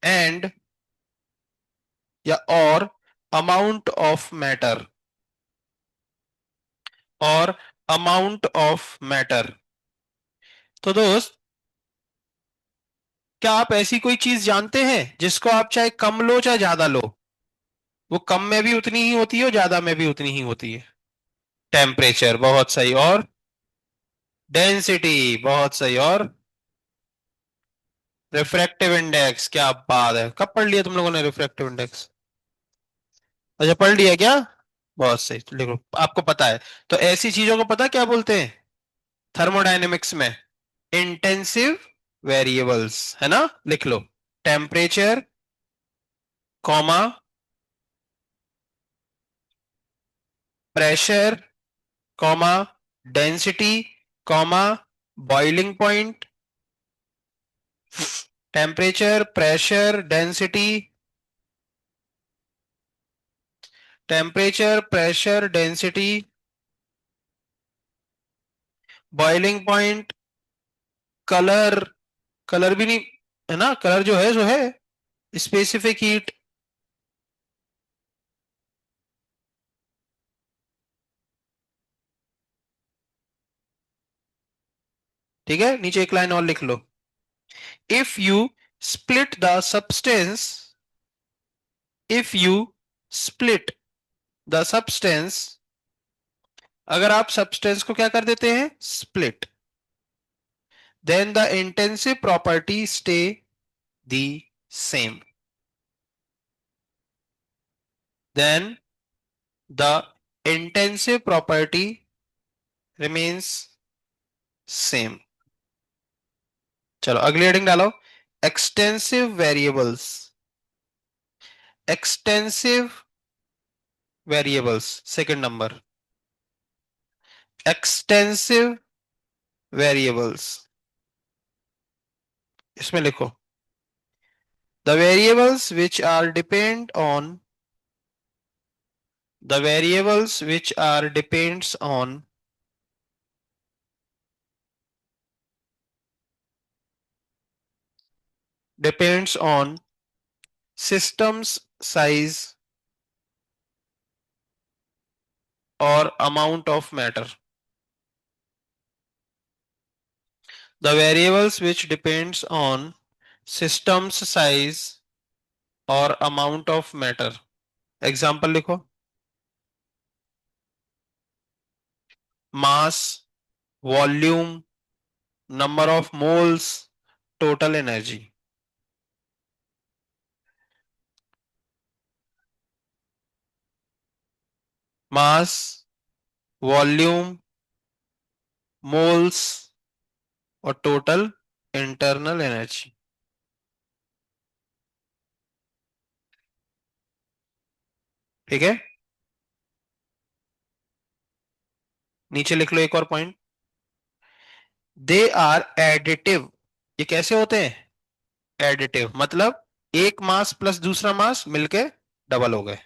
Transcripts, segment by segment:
And या और amount of matter, और अमाउंट ऑफ मैटर। तो दोस्त, क्या आप ऐसी कोई चीज जानते हैं जिसको आप चाहे कम लो चाहे ज्यादा लो, वो कम में भी उतनी ही होती है और ज्यादा में भी उतनी ही होती है? टेम्परेचर, बहुत सही। और डेंसिटी, बहुत सही। और रिफ्रैक्टिव इंडेक्स, क्या बात है, कब पढ़ लिया तुम लोगों ने रिफ्रैक्टिव इंडेक्स? अच्छा, पढ़ लिया क्या? बहुत सही, तो देखो आपको पता है। तो ऐसी चीजों को पता क्या बोलते हैं थर्मोडायनेमिक्स में? इंटेंसिव वेरिएबल्स, है ना? लिख लो, temperature, comma, pressure, comma, density, comma, boiling point. Temperature, pressure, density, temperature, pressure, density, boiling point, colour, colour भी नहीं, है ना? कलर जो है सो है, स्पेसिफिक हीट। ठीक है, नीचे एक लाइन और लिख लो। If you split the substance, if you split the substance, अगर आप सब्सटेंस को क्या कर देते हैं, split, then the intensive property stay the same, then the intensive property remains same। चलो अगली हेडिंग डालो, extensive variables, extensive variables, second number, extensive variables. इसमें लिखो, the variables which are depend on, the variables which are depends on depends on systems size or amount of matter, the variables which depends on systems size और amount of matter. Example लिखो, mass, volume, number of moles, total energy. Mass, volume, moles और total internal energy. ठीक है, नीचे लिख लो एक और point, they are additive. ये कैसे होते हैं एडिटिव? मतलब एक मास प्लस दूसरा मास मिलके डबल हो गए,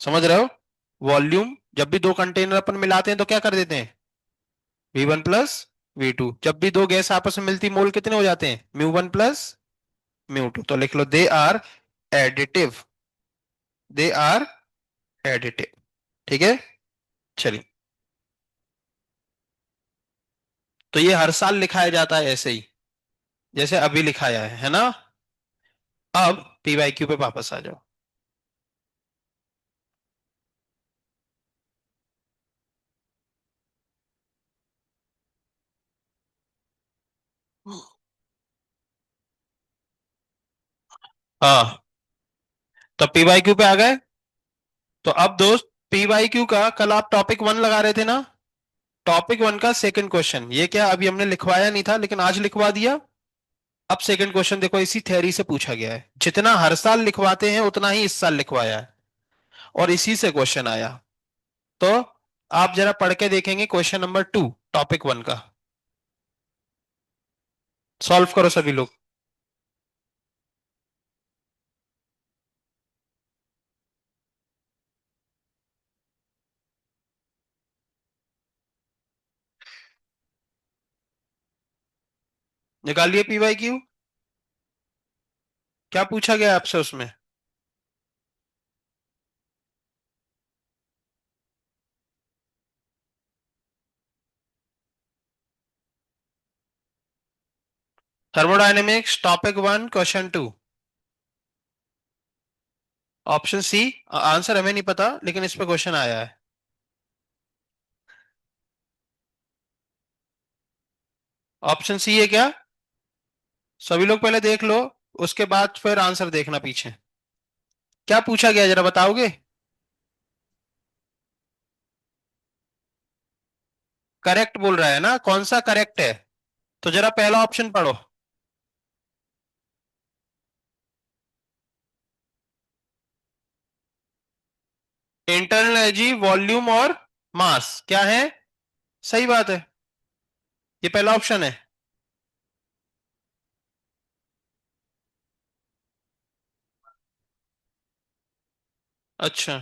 समझ रहे हो? वॉल्यूम, जब भी दो कंटेनर अपन मिलाते हैं तो क्या कर देते हैं, V1 प्लस V2। जब भी दो गैस आपस में मिलती, मोल कितने हो जाते हैं, म्यू 1 प्लस म्यू 2। तो लिख लो, they are additive, they are additive. ठीक है, चलिए। तो ये हर साल लिखाया जाता है ऐसे ही, जैसे अभी लिखाया है ना? अब PYQ पे वापस आ जाओ। हाँ, तो PYQ पे आ गए। तो अब दोस्त, PYQ का कल आप टॉपिक 1 लगा रहे थे ना? टॉपिक 1 का सेकंड क्वेश्चन, ये क्या अभी हमने लिखवाया नहीं था लेकिन आज लिखवा दिया। अब सेकंड क्वेश्चन देखो, इसी थ्योरी से पूछा गया है, जितना हर साल लिखवाते हैं उतना ही इस साल लिखवाया है, और इसी से क्वेश्चन आया। तो आप जरा पढ़ के देखेंगे क्वेश्चन नंबर 2 टॉपिक 1 का। सॉल्व करो सभी लोग। निकालिए PYQ। क्या पूछा गया आपसे उसमें? Thermodynamics topic 1 question 2। Option C. Answer हमें नहीं पता लेकिन इस पे क्वेश्चन आया है। ऑप्शन सी है क्या? सभी लोग पहले देख लो, उसके बाद फिर आंसर देखना पीछे। क्या पूछा गया जरा बताओगे? करेक्ट बोल रहा है ना, कौन सा करेक्ट है? तो जरा पहला ऑप्शन पढ़ो। इंटरनल एनर्जी, वॉल्यूम और मास क्या है? सही बात है, ये पहला ऑप्शन है। अच्छा।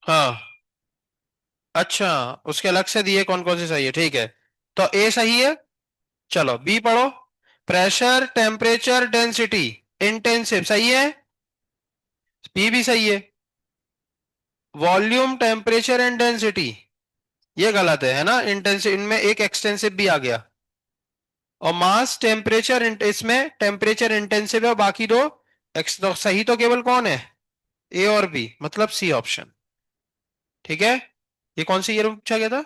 हाँ। अच्छा, उसके अलग से दिए कौन कौन से सही है, ठीक है। तो ए सही है। चलो बी पढ़ो। प्रेशर, टेम्परेचर, डेंसिटी, इंटेंसिव सही है। बी भी सही है। वॉल्यूम, टेम्परेचर एंड डेंसिटी ये गलत है ना, इंटेंसिव इनमें एक एक्सटेंसिव भी आ गया। और मास, टेम्परेचर, इसमें टेम्परेचर इंटेंसिव है और बाकी दो तो सही तो केवल कौन है? ए और बी, मतलब सी ऑप्शन। ठीक है। ये कौन सी ईयर में पूछा गया था?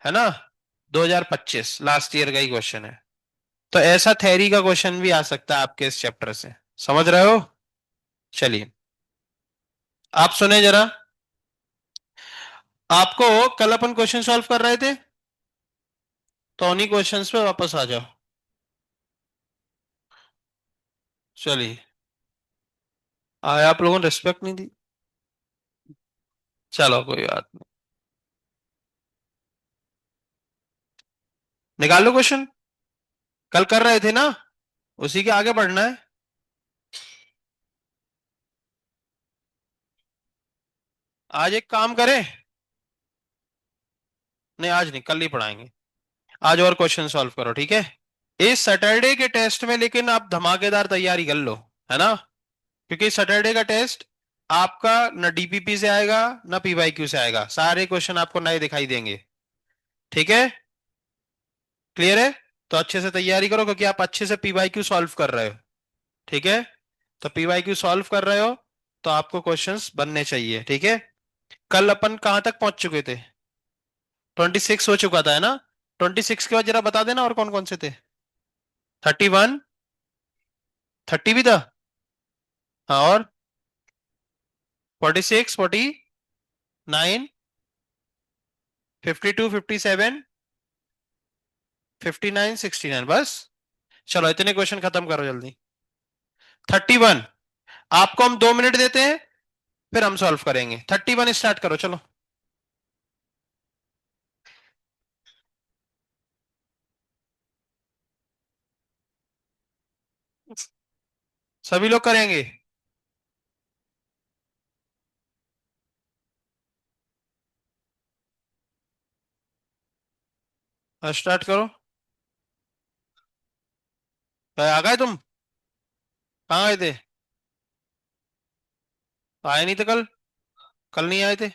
है ना, 2025 लास्ट ईयर का ही क्वेश्चन है। तो ऐसा थ्योरी का क्वेश्चन भी आ सकता है आपके इस चैप्टर से। समझ रहे हो? चलिए, आप सुने जरा। आपको कल अपन क्वेश्चन सॉल्व कर रहे थे, तो उन्हीं क्वेश्चंस पे वापस आ जाओ। चलिए। आप लोगों ने रिस्पेक्ट नहीं दी। चलो कोई बात नहीं। निकाल लो क्वेश्चन। कल कर रहे थे ना, उसी के आगे बढ़ना है। आज एक काम करें। नहीं आज नहीं, कल ही पढ़ाएंगे। आज और क्वेश्चन सॉल्व करो, ठीक है। इस सैटरडे के टेस्ट में लेकिन आप धमाकेदार तैयारी कर लो, है ना। क्योंकि सैटरडे का टेस्ट आपका न डीपीपी से आएगा न पीवाईक्यू से आएगा, सारे क्वेश्चन आपको नए दिखाई देंगे। ठीक है। क्लियर है? तो अच्छे से तैयारी करो क्योंकि आप अच्छे से पीवाईक्यू सॉल्व कर रहे हो। ठीक है। तो पीवाईक्यू सॉल्व कर रहे हो तो आपको क्वेश्चंस बनने चाहिए, ठीक है। कल अपन कहां तक पहुंच चुके थे? 26 हो चुका था, है ना। 26 के बाद जरा बता देना और कौन कौन से थे। 31। 30 भी था। हाँ और 46, 49, 52, 57, 59, 69 बस। चलो इतने क्वेश्चन खत्म करो जल्दी। 31। आपको हम 2 मिनट देते हैं, फिर हम सॉल्व करेंगे। 31 स्टार्ट करो चलो। सभी लोग करेंगे। स्टार्ट करो। आ गए तुम? कहाँ गए थे? आए नहीं थे कल? कल नहीं आए थे?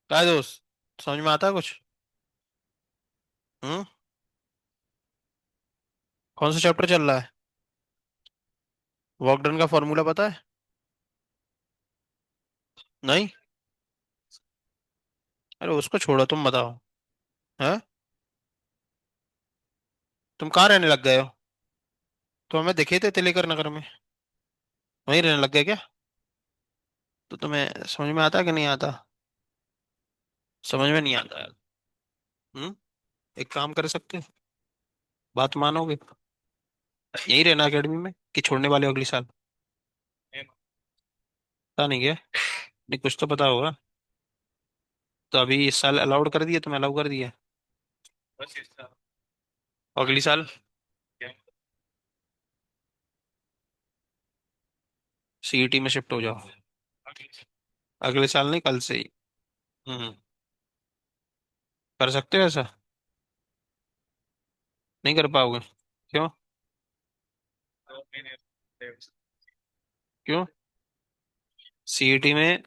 क्या दोस्त, समझ में आता है कुछ? हम्म। कौन सा चैप्टर चल रहा है? वर्क डन का फॉर्मूला पता है? नहीं। अरे उसको छोड़ो, तुम बताओ। हैं? तुम कहाँ रहने लग गए हो? तो हमें दिखे थे तिलेकर नगर में। वहीं रहने लग गए क्या? तो तुम्हें समझ में आता कि नहीं आता? समझ में नहीं आता यार। हम्म। एक काम कर सकते हो, बात मानोगे? यहीं रहना एकेडमी में कि छोड़ने वाले हो अगले साल? पता नहीं क्या, नहीं कुछ तो पता होगा। तो अभी इस साल अलाउड कर दिया, तुम्हें अलाउ कर दिया? अगली साल सीईटी में शिफ्ट हो जाओ। अगले साल नहीं, कल से ही। हम्म। कर सकते हो ऐसा? नहीं कर पाओगे? क्यों? क्यों? सीईटी में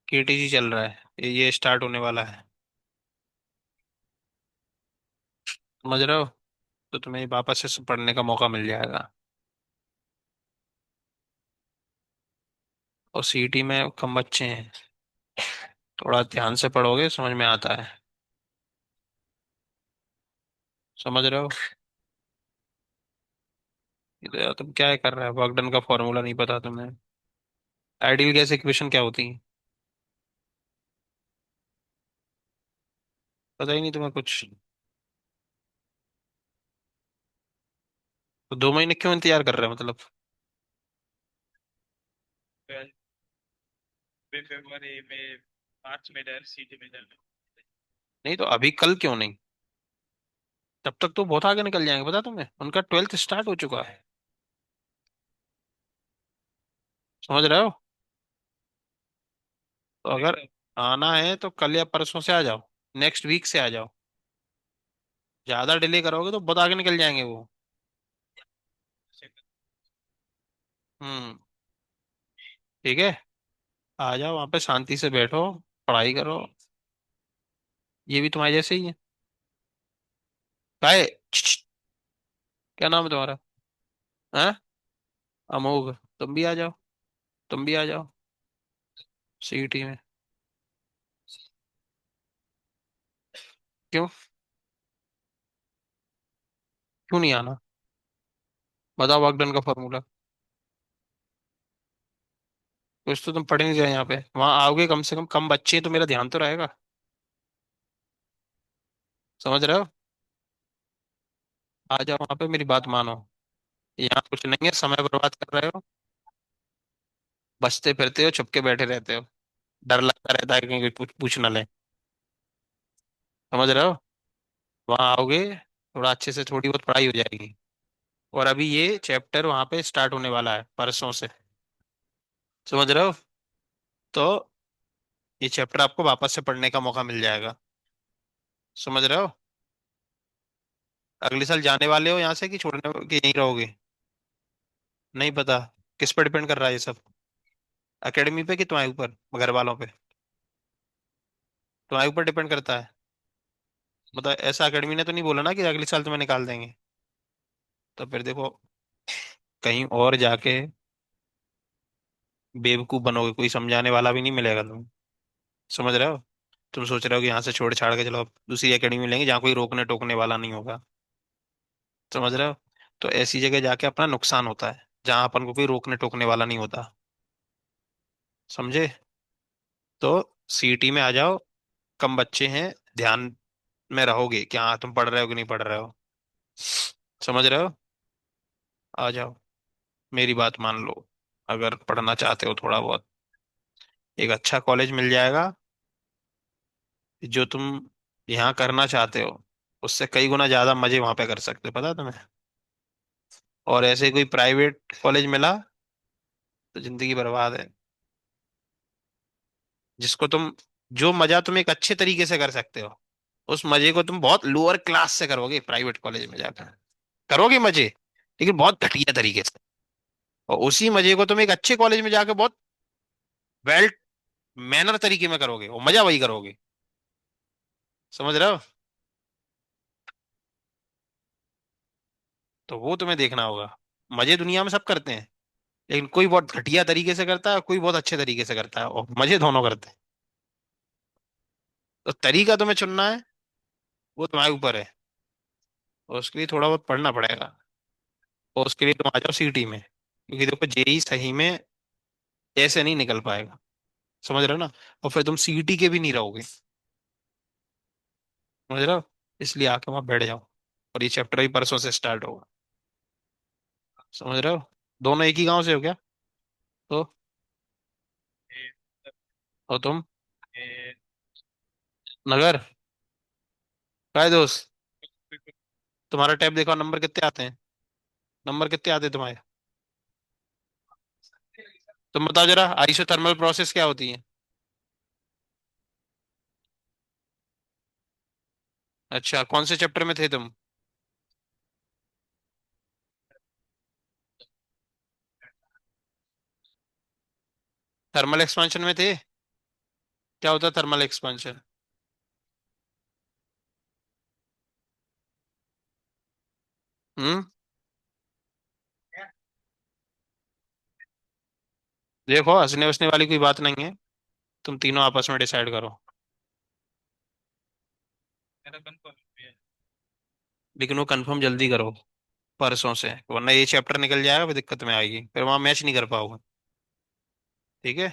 केटीजी चल रहा है, ये स्टार्ट होने वाला है। समझ रहे हो? तो तुम्हें वापस से पढ़ने का मौका मिल जाएगा। और सीईटी में कम बच्चे हैं, थोड़ा ध्यान से पढ़ोगे समझ में आता है। समझ रहे हो? ये तो यार तुम क्या कर रहे हो, वर्क डन का फॉर्मूला नहीं पता तुम्हें? आइडियल गैस इक्वेशन क्या होती है? पता ही नहीं तुम्हें कुछ? तो 2 महीने क्यों इंतजार कर रहे हो मतलब? नहीं तो अभी कल क्यों नहीं? तब तक तो बहुत आगे निकल जाएंगे, पता तुम्हें, उनका 12th स्टार्ट हो चुका है। समझ रहे हो? तो अगर आना है तो कल या परसों से आ जाओ, नेक्स्ट वीक से आ जाओ। ज्यादा डिले करोगे तो बहुत आगे निकल जाएंगे वो। हम्म। ठीक है। आ जाओ वहां पे, शांति से बैठो, पढ़ाई करो। ये भी तुम्हारे जैसे ही है। काय? क्या नाम है तुम्हारा? हैं? अमोघ। तुम भी आ जाओ। तुम भी आ जाओ सीईटी में। क्यों? क्यों नहीं आना? बताओ वागडन का फॉर्मूला। कुछ तो तुम पढ़ नहीं रहे यहाँ पे, वहां आओगे कम से कम, कम बच्चे हैं तो मेरा ध्यान तो रहेगा। समझ रहे हो? आ जाओ वहां पे, मेरी बात मानो। यहाँ कुछ नहीं है, समय बर्बाद कर रहे हो। बचते फिरते हो, छुप के बैठे रहते हो। डर लगता रहता है कि कहीं कुछ पूछ ना ले। समझ रहे हो? वहां आओगे, थोड़ा अच्छे से थोड़ी बहुत पढ़ाई हो जाएगी। और अभी ये चैप्टर वहां पे स्टार्ट होने वाला है परसों से। समझ रहे हो? तो ये चैप्टर आपको वापस से पढ़ने का मौका मिल जाएगा। समझ रहे हो? अगले साल जाने वाले हो यहाँ से कि छोड़ने कि यहीं रहोगे? नहीं पता। किस पर डिपेंड कर रहा है ये सब? एकेडमी पे कि तुम्हारे ऊपर, घर वालों पे? तुम्हारे ऊपर डिपेंड करता है। मतलब ऐसा एकेडमी ने तो नहीं बोला ना कि अगले साल तुम्हें निकाल देंगे? तो फिर देखो, कहीं और जाके बेवकूफ बनोगे, कोई समझाने वाला भी नहीं मिलेगा तुम्हें। समझ रहे हो? तुम सोच रहे हो कि यहाँ से छोड़ छाड़ के चलो अब दूसरी एकेडमी में लेंगे जहाँ कोई रोकने टोकने वाला नहीं होगा। समझ रहे हो? तो ऐसी जगह जाके अपना नुकसान होता है जहां अपन को कोई रोकने टोकने वाला नहीं होता। समझे? तो सीटी में आ जाओ, कम बच्चे हैं, ध्यान में रहोगे कि हाँ तुम पढ़ रहे हो कि नहीं पढ़ रहे हो। समझ रहे हो? आ जाओ, मेरी बात मान लो। अगर पढ़ना चाहते हो थोड़ा बहुत, एक अच्छा कॉलेज मिल जाएगा। जो तुम यहाँ करना चाहते हो उससे कई गुना ज्यादा मजे वहां पे कर सकते हो, पता है तुम्हें? और ऐसे कोई प्राइवेट कॉलेज मिला तो जिंदगी बर्बाद है। जिसको तुम, जो मजा तुम एक अच्छे तरीके से कर सकते हो, उस मजे को तुम बहुत लोअर क्लास से करोगे प्राइवेट कॉलेज में जाकर। करोगे मजे, लेकिन बहुत घटिया तरीके से। और उसी मजे को तुम एक अच्छे कॉलेज में जाकर बहुत वेल मैनर तरीके में करोगे, और मजा वही करोगे। समझ रहे हो? तो वो तुम्हें देखना होगा। मजे दुनिया में सब करते हैं, लेकिन कोई बहुत घटिया तरीके से करता है, कोई बहुत अच्छे तरीके से करता है, और मजे दोनों करते हैं। तो तरीका तुम्हें चुनना है, वो तुम्हारे ऊपर है। और उसके लिए थोड़ा बहुत पढ़ना पड़ेगा। और उसके लिए तुम आ जाओ सीटी में, क्योंकि देखो जेई सही में ऐसे नहीं निकल पाएगा। समझ रहे हो ना? और फिर तुम सीटी के भी नहीं रहोगे। समझ रहे हो? इसलिए आके वहां बैठ जाओ। और ये चैप्टर ही परसों से स्टार्ट होगा। समझ रहे हो? दोनों एक ही गांव से हो क्या? तो और तुम? नगर। काय दोस्त, तुम्हारा टैब देखो, नंबर कितने आते हैं? नंबर कितने आते हैं तुम्हारे? तुम बताओ जरा, आइसोथर्मल प्रोसेस क्या होती है? अच्छा, कौन से चैप्टर में थे तुम? थर्मल एक्सपेंशन में थे? क्या होता है थर्मल एक्सपेंशन? हम्म। देखो, हंसने वसने वाली कोई बात नहीं है, तुम तीनों आपस में डिसाइड करो। लेकिन वो कंफर्म जल्दी करो, परसों से, वरना ये चैप्टर निकल जाएगा, फिर दिक्कत में आएगी, फिर वहां मैच नहीं कर पाओगे। ठीक है।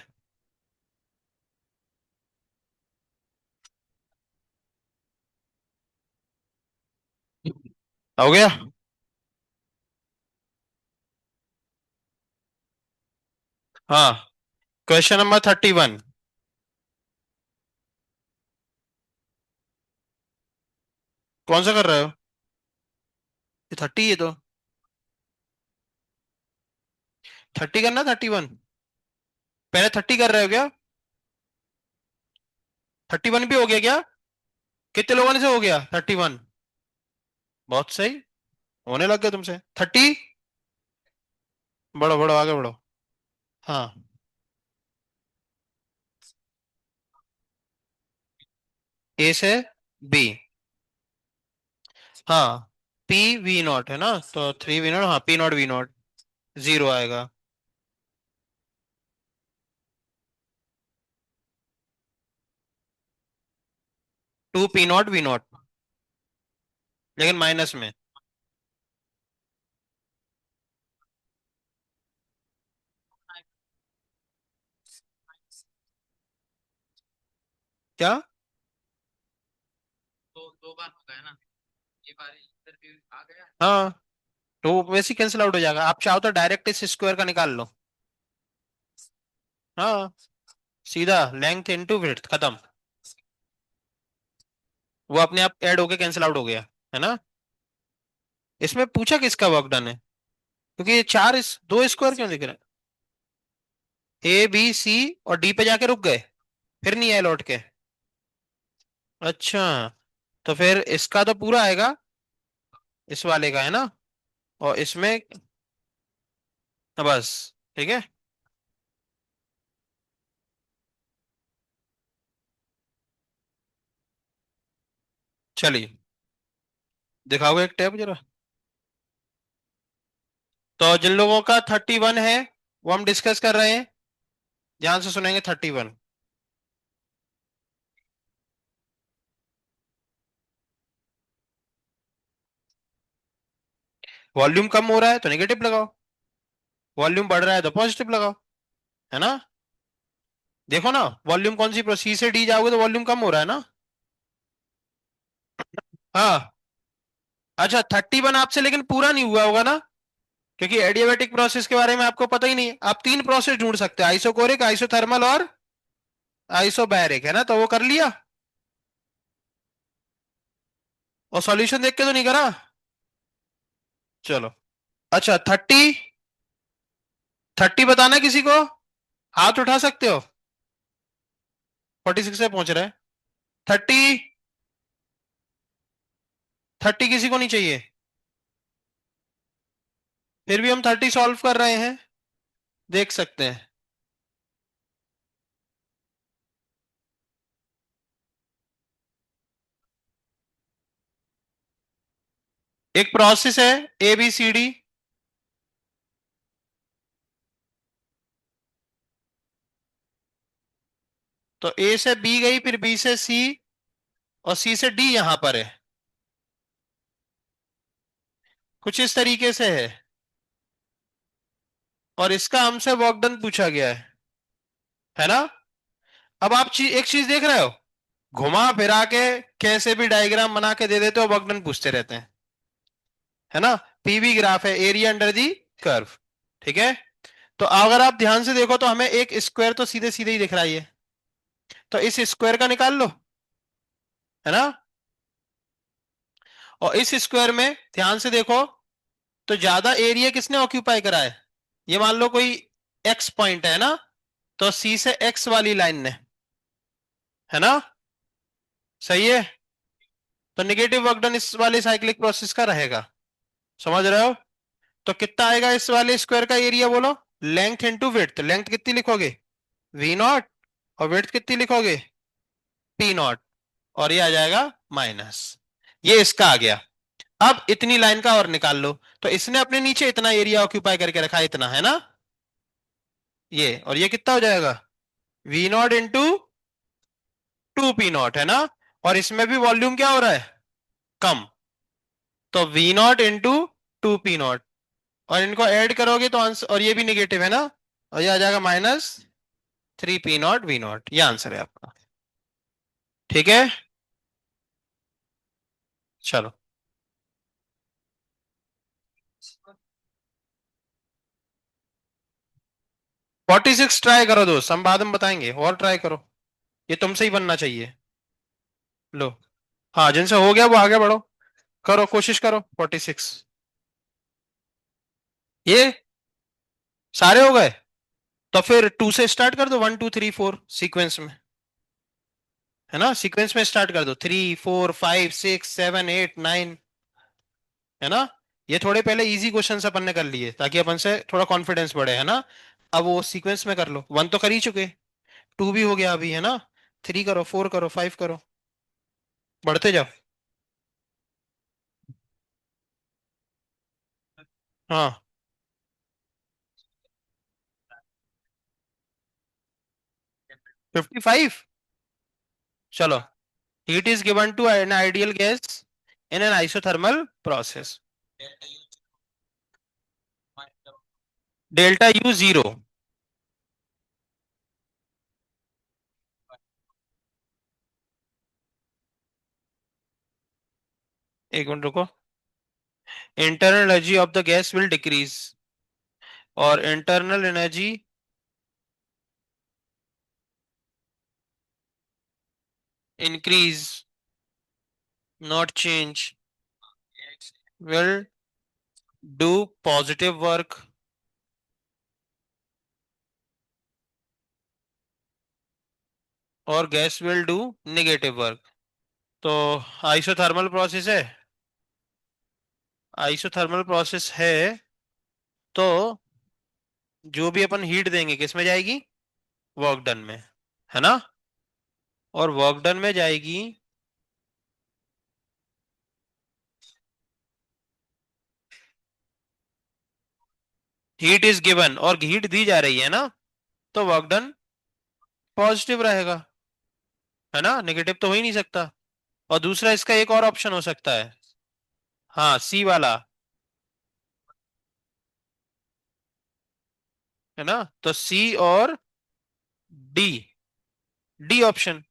हो गया। हाँ, क्वेश्चन नंबर 31। कौन सा कर रहे हो? ये 30 है तो 30 करना, 31। पहले 30 कर रहे हो क्या? 31 भी हो गया क्या? कितने लोगों ने से हो गया 31? बहुत सही, होने लग गया तुमसे 30। बढ़ो बढ़ो, आगे बढ़ो। हाँ। ए से बी। हाँ, पी वी नॉट है ना, तो 3 वी नॉट, हाँ, पी नॉट वी नॉट 0 आएगा। 2 पी नॉट वी नॉट, लेकिन माइनस में। क्या? हाँ, तो वो वैसे ही कैंसिल आउट हो जाएगा, आप चाहो तो डायरेक्ट इस स्क्वायर का निकाल लो। हाँ, सीधा लेंथ इंटू विड्थ, खत्म। वो अपने आप ऐड होके कैंसिल आउट हो गया, है ना? इसमें पूछा किसका वर्क डन है? क्योंकि ये चार, इस दो स्क्वायर क्यों दिख रहे हैं? ए बी सी और डी पे जाके रुक गए, फिर नहीं आए लौट के? अच्छा, तो फिर इसका तो पूरा आएगा, इस वाले का, है ना? और इसमें बस। ठीक है। चलिए, दिखाओगे एक टैब जरा? तो जिन लोगों का 31 है, वो हम डिस्कस कर रहे हैं, ध्यान से सुनेंगे। 31, वॉल्यूम कम हो रहा है तो नेगेटिव लगाओ, वॉल्यूम बढ़ रहा है तो पॉजिटिव लगाओ, है ना? देखो ना, वॉल्यूम कौन सी, सी से डी जाओगे तो वॉल्यूम कम हो रहा है ना? हाँ। अच्छा, 31 आपसे लेकिन पूरा नहीं हुआ होगा ना, क्योंकि एडियाबैटिक प्रोसेस के बारे में आपको पता ही नहीं है। आप तीन प्रोसेस ढूंढ सकते हैं, आइसोकोरिक, आइसोथर्मल और आइसोबैरिक, है ना? तो वो कर लिया, और सॉल्यूशन देख के तो नहीं करा? चलो। अच्छा, 30 बताना किसी को, हाथ उठा सकते हो। 46 से पहुंच रहे हैं। 30, 30 किसी को नहीं चाहिए? फिर भी हम 30 सॉल्व कर रहे हैं, देख सकते हैं। एक प्रोसेस है, ए बी सी डी। तो ए से बी गई, फिर बी से सी, और सी से डी यहां पर है। कुछ इस तरीके से है, और इसका हमसे वर्क डन पूछा गया है ना? अब आप एक चीज देख रहे हो, घुमा फिरा के कैसे भी डायग्राम बना के दे देते हो, वर्क डन पूछते रहते हैं, है ना? पीवी ग्राफ है, एरिया अंडर दी कर्व। ठीक है। तो अगर आप ध्यान से देखो तो हमें एक स्क्वायर तो सीधे सीधे ही दिख रहा है, ये तो इस स्क्वायर का निकाल लो। है ना। और इस स्क्वायर में ध्यान से देखो, तो ज्यादा एरिया किसने ऑक्यूपाई करा है? ये मान लो कोई एक्स पॉइंट है ना, तो सी से एक्स वाली लाइन ने, है ना। सही है। तो निगेटिव वर्क डन इस वाले साइक्लिक प्रोसेस का रहेगा। समझ रहे हो? तो कितना आएगा इस वाले स्क्वायर का एरिया बोलो? Length into width. लेंथ कितनी लिखोगे? We not. और विड्थ कितनी लिखोगे? P naught. और ये आ जाएगा माइनस। ये इसका आ गया। अब इतनी लाइन का और निकाल लो। तो इसने अपने नीचे इतना एरिया ऑक्यूपाई करके रखा है, इतना, है ना। ये और ये कितना हो जाएगा? V naught into two P naught, है ना। और इसमें भी वॉल्यूम क्या हो रहा है? कम। तो V naught into two P naught. और इनको ऐड करोगे तो आंसर, और ये भी निगेटिव है ना, और ये आ जाएगा minus three P naught V naught. ये आंसर है आपका। ठीक है। चलो 46 ट्राई करो दोस्त, हम बाद में बताएंगे, और ट्राई करो। ये तुमसे ही बनना चाहिए। लो। हाँ, जिनसे हो गया वो आगे बढ़ो। करो, कोशिश करो 46। ये सारे हो गए? तो फिर टू से स्टार्ट कर दो, 1 2 3 4 सीक्वेंस में। है ना, सीक्वेंस में स्टार्ट कर दो, 3 4 5 6 7 8 9। है ना। ये थोड़े पहले इजी क्वेश्चन अपन ने कर लिए, ताकि अपन से थोड़ा कॉन्फिडेंस बढ़े, है ना। अब वो सीक्वेंस में कर लो, 1 तो कर ही चुके, 2 भी हो गया अभी, है ना। 3 करो, 4 करो, 5 करो। बढ़ते जाओ। हाँ। 55। चलो। Heat is given to an ideal gas in an isothermal process. Delta U zero. एक मिनट रुको। Internal energy of the gas will decrease, और internal energy increase, not change, will do positive work, और gas will do negative work. तो isothermal process है, isothermal process है, तो जो भी अपन हीट देंगे किस में जाएगी? वर्क डन में, है ना। और वर्क डन में जाएगी। हीट इज गिवन, और हीट दी जा रही है ना, तो वर्क डन पॉजिटिव रहेगा, है ना, नेगेटिव तो हो ही नहीं सकता। और दूसरा इसका एक और ऑप्शन हो सकता है। हाँ, सी वाला, है ना। तो सी और डी, डी ऑप्शन,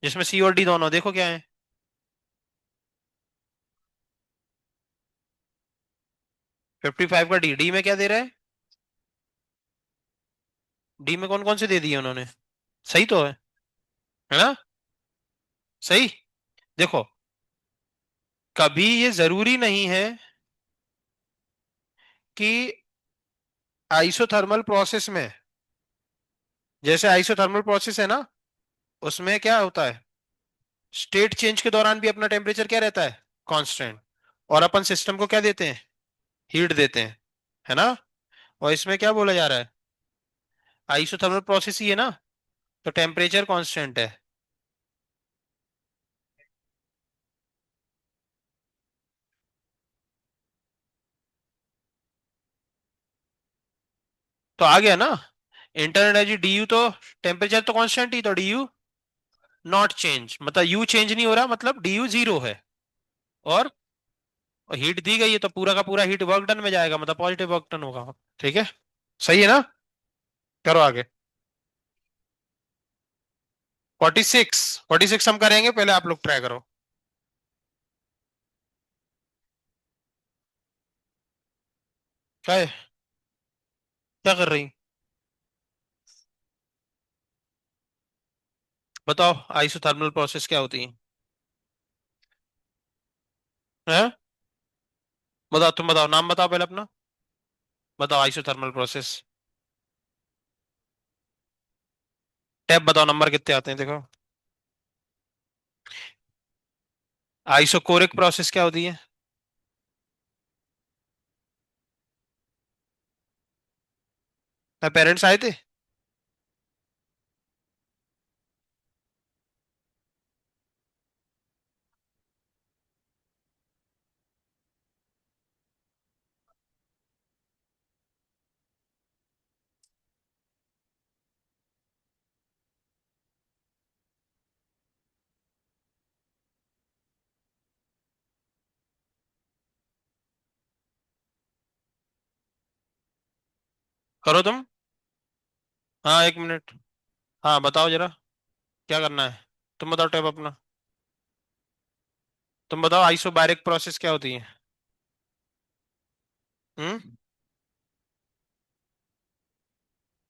जिसमें सी और डी दोनों, देखो क्या है। 55 का डी, डी में क्या दे रहा है? डी में कौन कौन से दे दिए उन्होंने? सही तो है ना। सही। देखो, कभी ये जरूरी नहीं है कि आइसोथर्मल प्रोसेस में, जैसे आइसोथर्मल प्रोसेस है ना, उसमें क्या होता है, स्टेट चेंज के दौरान भी अपना टेम्परेचर क्या रहता है? कांस्टेंट। और अपन सिस्टम को क्या देते हैं? हीट देते हैं, है ना। और इसमें क्या बोला जा रहा है? आइसोथर्मल प्रोसेस ही है ना, तो टेम्परेचर कांस्टेंट है। तो आ गया ना। इंटरनल एनर्जी डी यू, तो टेम्परेचर तो कांस्टेंट ही, तो डी यू नॉट चेंज, मतलब यू चेंज नहीं हो रहा, मतलब डी यू जीरो है। और हीट दी गई है, तो पूरा का पूरा हीट वर्क डन में जाएगा, मतलब पॉजिटिव वर्क डन होगा। ठीक है। सही है ना। करो आगे। 46। 46 हम करेंगे, पहले आप लोग ट्राई करो। क्या है? क्या कर रही? बताओ आइसोथर्मल प्रोसेस क्या होती है? हैं? बताओ, तुम बताओ, नाम बताओ पहले अपना। बताओ आइसोथर्मल प्रोसेस। टैब बताओ, नंबर कितने आते हैं देखो। आइसोकोरिक प्रोसेस क्या होती है? पेरेंट्स आए थे? करो तुम। हाँ, 1 मिनट। हाँ बताओ जरा, क्या करना है? तुम बताओ टैब अपना। तुम बताओ आइसोबैरिक प्रोसेस क्या होती है? हम्म।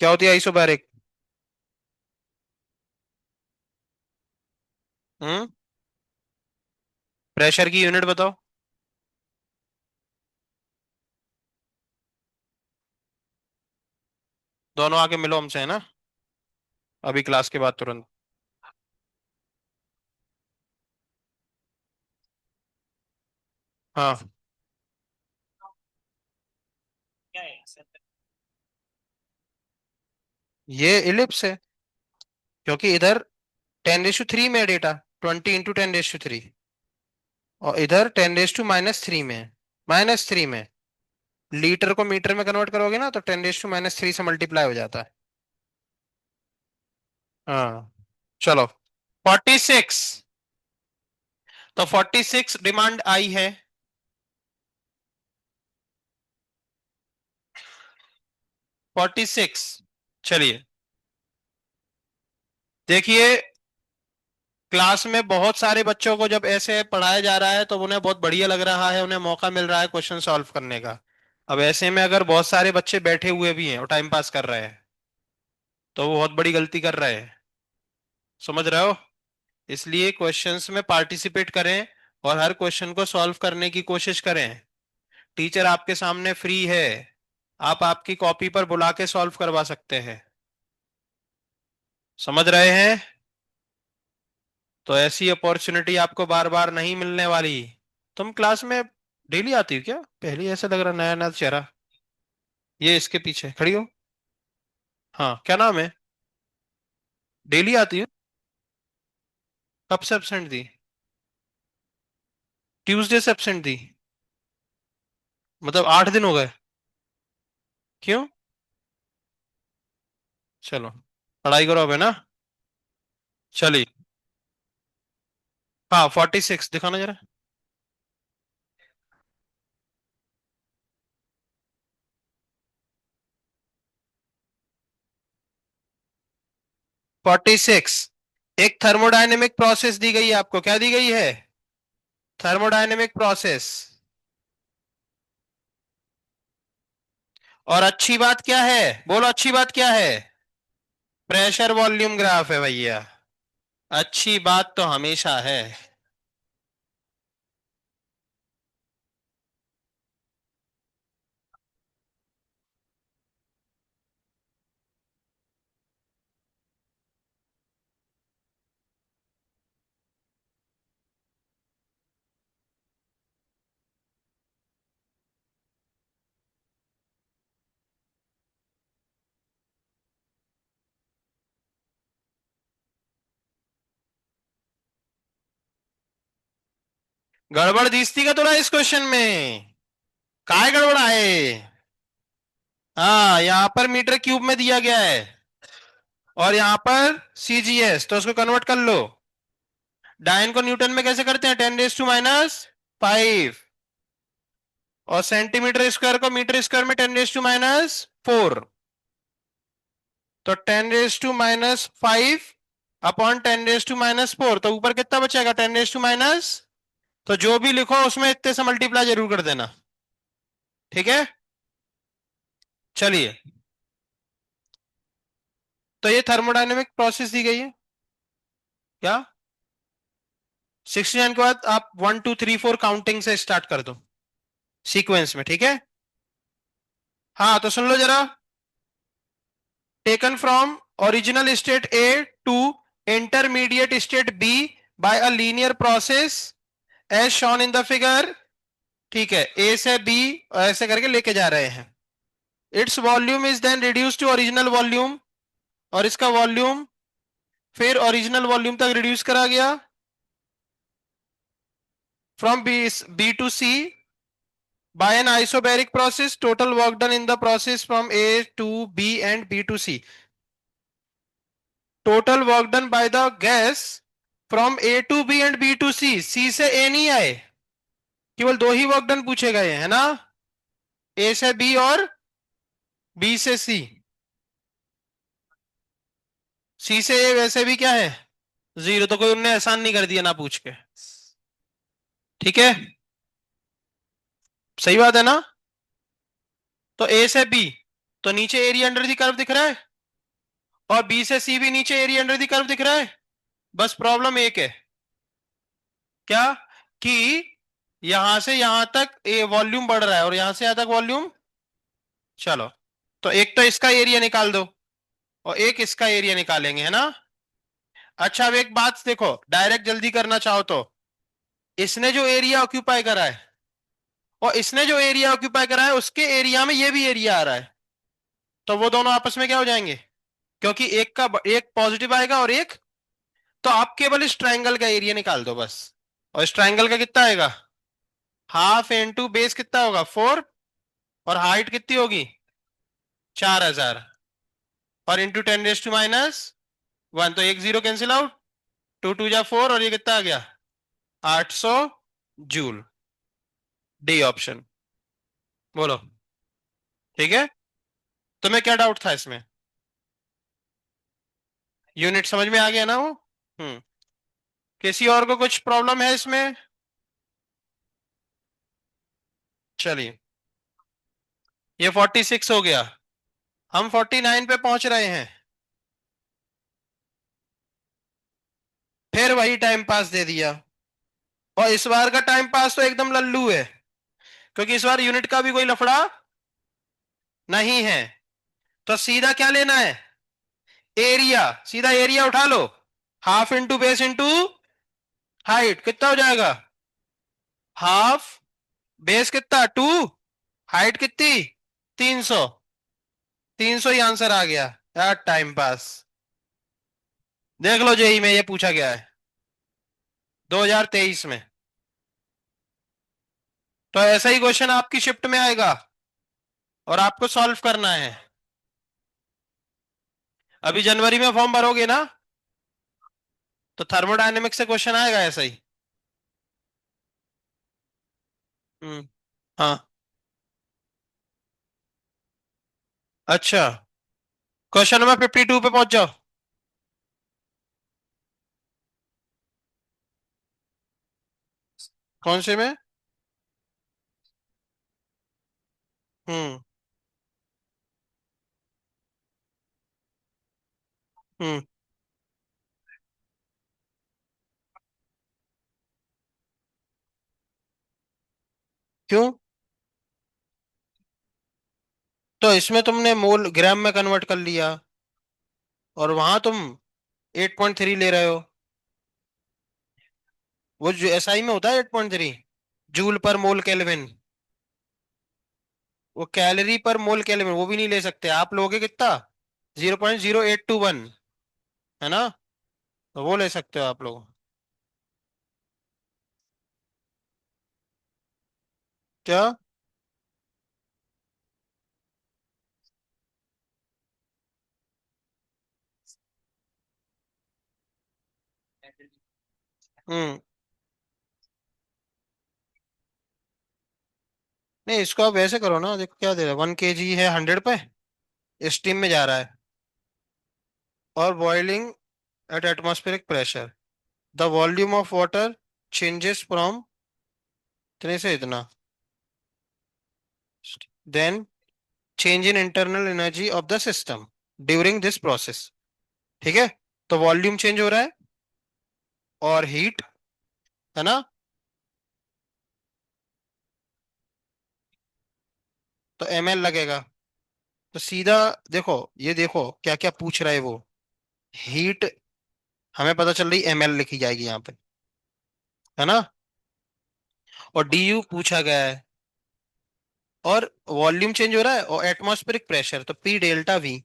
क्या होती है आइसोबैरिक? हम्म। प्रेशर की यूनिट बताओ। दोनों आके मिलो हमसे, है ना? अभी क्लास के बाद तुरंत। हाँ। ये इलिप्स है, क्योंकि इधर 10⁻³ में है डेटा, 20 × 10⁻³ और इधर 10⁻³ में है, -3 में। लीटर को मीटर में कन्वर्ट करोगे ना तो 10⁻³ से मल्टीप्लाई हो जाता है। हाँ। चलो। 46। तो 46 डिमांड आई है। 46। चलिए, देखिए, क्लास में बहुत सारे बच्चों को जब ऐसे पढ़ाया जा रहा है तो उन्हें बहुत बढ़िया लग रहा है, उन्हें मौका मिल रहा है क्वेश्चन सॉल्व करने का। अब ऐसे में अगर बहुत सारे बच्चे बैठे हुए भी हैं और टाइम पास कर रहे हैं तो वो बहुत बड़ी गलती कर रहे हैं। समझ रहे हो? इसलिए क्वेश्चंस में पार्टिसिपेट करें और हर क्वेश्चन को सॉल्व करने की कोशिश करें। टीचर आपके सामने फ्री है, आप आपकी कॉपी पर बुला के सॉल्व करवा सकते हैं। समझ रहे हैं? तो ऐसी अपॉर्चुनिटी आपको बार बार नहीं मिलने वाली। तुम क्लास में डेली आती हो क्या? पहले ऐसा लग रहा, नया नया चेहरा। ये इसके पीछे खड़ी हो। हाँ, क्या नाम है? डेली आती हो? कब से एबसेंट थी? ट्यूसडे से एबसेंट थी? मतलब 8 दिन हो गए? क्यों? चलो, पढ़ाई करो अब, है ना? चलिए। हाँ, 46 दिखाना जरा। 46। एक थर्मोडायनेमिक प्रोसेस दी गई है आपको, क्या दी गई है? Thermodynamic process. और अच्छी बात क्या है? बोलो, अच्छी बात क्या है? प्रेशर वॉल्यूम ग्राफ है भैया। अच्छी बात तो हमेशा है। गड़बड़ दिखती का थोड़ा इस क्वेश्चन में। काय गड़बड़ है? हाँ, यहां पर मीटर क्यूब में दिया गया है और यहां पर सीजीएस, तो उसको कन्वर्ट कर लो। डायन को न्यूटन में कैसे करते हैं? 10⁻⁵ और सेंटीमीटर स्क्वायर को मीटर स्क्वायर में 10⁻⁴। तो 10⁻⁵ अपॉन 10⁻⁴, तो ऊपर कितना बचेगा? 10⁻। तो जो भी लिखो उसमें इतने से मल्टीप्लाई जरूर कर देना। ठीक है? चलिए, तो ये थर्मोडायनेमिक प्रोसेस दी गई है। क्या? 69 के बाद आप 1 2 3 4 काउंटिंग से स्टार्ट कर दो, सीक्वेंस में, ठीक है? हाँ तो सुन लो जरा। Taken from original state A to intermediate state B by a linear process as shown in the figure. ठीक है, ए से बी ऐसे करके लेके जा रहे हैं। Its volume is then reduce to original volume, और इसका वॉल्यूम फिर ओरिजिनल वॉल्यूम तक रिड्यूस करा गया। From B to C by an isobaric process, total work done in the process from A to B and B to C. Total work done by the gas from A to B and B to C. C से A नहीं आए, केवल दो ही work done पूछे गए है ना, A से B और B से C। C से A वैसे भी क्या है, जीरो, तो कोई उनने एहसान नहीं कर दिया ना पूछ के। ठीक है, सही बात है ना? तो A से B तो नीचे एरिया अंडर दी कर्व दिख रहा है, और B से C भी नीचे एरिया अंडर दी कर्व दिख रहा है। बस प्रॉब्लम एक है, क्या? कि यहां से यहां तक ये वॉल्यूम बढ़ रहा है और यहां से यहां तक वॉल्यूम। चलो, तो एक तो इसका एरिया निकाल दो और एक इसका एरिया निकालेंगे, है ना? अच्छा, अब एक बात देखो, डायरेक्ट जल्दी करना चाहो तो इसने जो एरिया ऑक्यूपाई करा है और इसने जो एरिया ऑक्यूपाई करा है उसके एरिया में ये भी एरिया आ रहा है, तो वो दोनों आपस में क्या हो जाएंगे? क्योंकि एक का एक पॉजिटिव आएगा और एक, तो आप केवल इस ट्राइंगल का एरिया निकाल दो बस। और इस ट्राइंगल का कितना आएगा? हाफ इंटू बेस कितना होगा, 4, और हाइट कितनी होगी, 4000, और इंटू 10⁻⁻1, तो एक जीरो कैंसिल आउट, 2 2 जा 4, और ये कितना आ गया, 800 जूल। डी ऑप्शन, बोलो। ठीक है, तुम्हें क्या डाउट था इसमें? यूनिट समझ में आ गया ना वो? हम्म। किसी और को कुछ प्रॉब्लम है इसमें? चलिए, ये 46 हो गया, हम 49 पे पहुंच रहे हैं। फिर वही टाइम पास दे दिया, और इस बार का टाइम पास तो एकदम लल्लू है, क्योंकि इस बार यूनिट का भी कोई लफड़ा नहीं है। तो सीधा क्या लेना है, एरिया, सीधा एरिया उठा लो, half into base into height, कितना हो जाएगा, हाफ, बेस कितना 2, हाइट कितनी 300, 300 ही आंसर आ गया यार, टाइम पास। देख लो जेई में ये पूछा गया है 2023 में, तो ऐसा ही क्वेश्चन आपकी शिफ्ट में आएगा और आपको सॉल्व करना है। अभी जनवरी में फॉर्म भरोगे ना, तो थर्मोडायनेमिक्स से क्वेश्चन आएगा ऐसा ही। हम्म। हाँ। अच्छा, क्वेश्चन नंबर 52 पे पहुंच जाओ। कौन से में? हम्म। हम्म। क्यों? तो इसमें तुमने मोल ग्राम में कन्वर्ट कर लिया, और वहां तुम 8.3 ले रहे हो। वो जो एसआई में होता है 8.3 जूल पर मोल केल्विन, वो कैलोरी पर मोल केल्विन वो भी नहीं ले सकते आप, लोगे कितना, 0.0821, है ना? तो वो ले सकते हो आप लोग। क्या? हम्म। नहीं, इसको आप ऐसे करो ना, देखो क्या दे रहा है, 1 kg है 100 पे, स्टीम में जा रहा है और boiling at atmospheric pressure, the volume of water changes from इतने से इतना, then change in internal energy of the system during this process. ठीक है, तो वॉल्यूम चेंज हो रहा है, और हीट, है ना? तो ml लगेगा। तो सीधा देखो, ये देखो क्या क्या पूछ रहा है वो। हीट हमें पता चल रही ml लिखी जाएगी यहाँ पे, है ना? और du पूछा गया है, और वॉल्यूम चेंज हो रहा है, और एटमॉस्फेरिक प्रेशर, तो P डेल्टा V।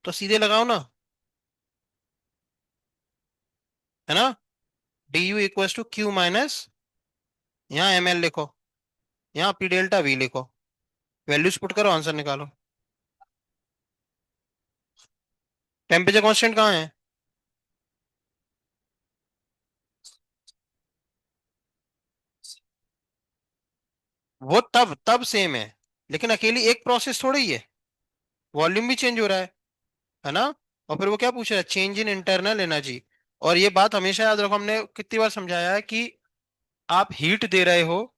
तो सीधे लगाओ ना, है ना? du equals to Q minus, यहाँ ml लिखो, यहाँ P डेल्टा V लिखो, वैल्यूज पुट करो, आंसर निकालो। टेम्परेचर कांस्टेंट कहाँ है? वो तब तब सेम है, लेकिन अकेली एक प्रोसेस थोड़ी ही है, वॉल्यूम भी चेंज हो रहा है ना? और फिर वो क्या पूछ रहा है, चेंज इन इंटरनल एनर्जी। और ये बात हमेशा याद रखो, हमने कितनी बार समझाया है कि आप हीट दे रहे हो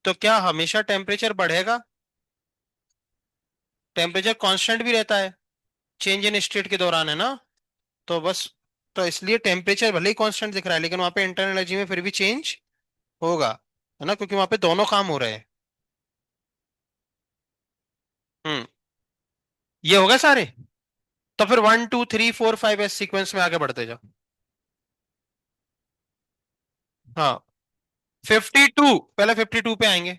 तो क्या हमेशा टेम्परेचर बढ़ेगा? टेम्परेचर कांस्टेंट भी रहता है चेंज इन स्टेट के दौरान, है ना? तो बस, तो इसलिए टेम्परेचर भले ही कांस्टेंट दिख रहा है, लेकिन वहां पे इंटरनल एनर्जी में फिर भी चेंज होगा, है ना? क्योंकि वहां पे दोनों काम हो रहे हैं। हम्म। ये हो गए सारे। तो फिर 1 2 3 4 5 इस सीक्वेंस में आगे बढ़ते जाओ। हाँ, 52, पहले 52 पे आएंगे।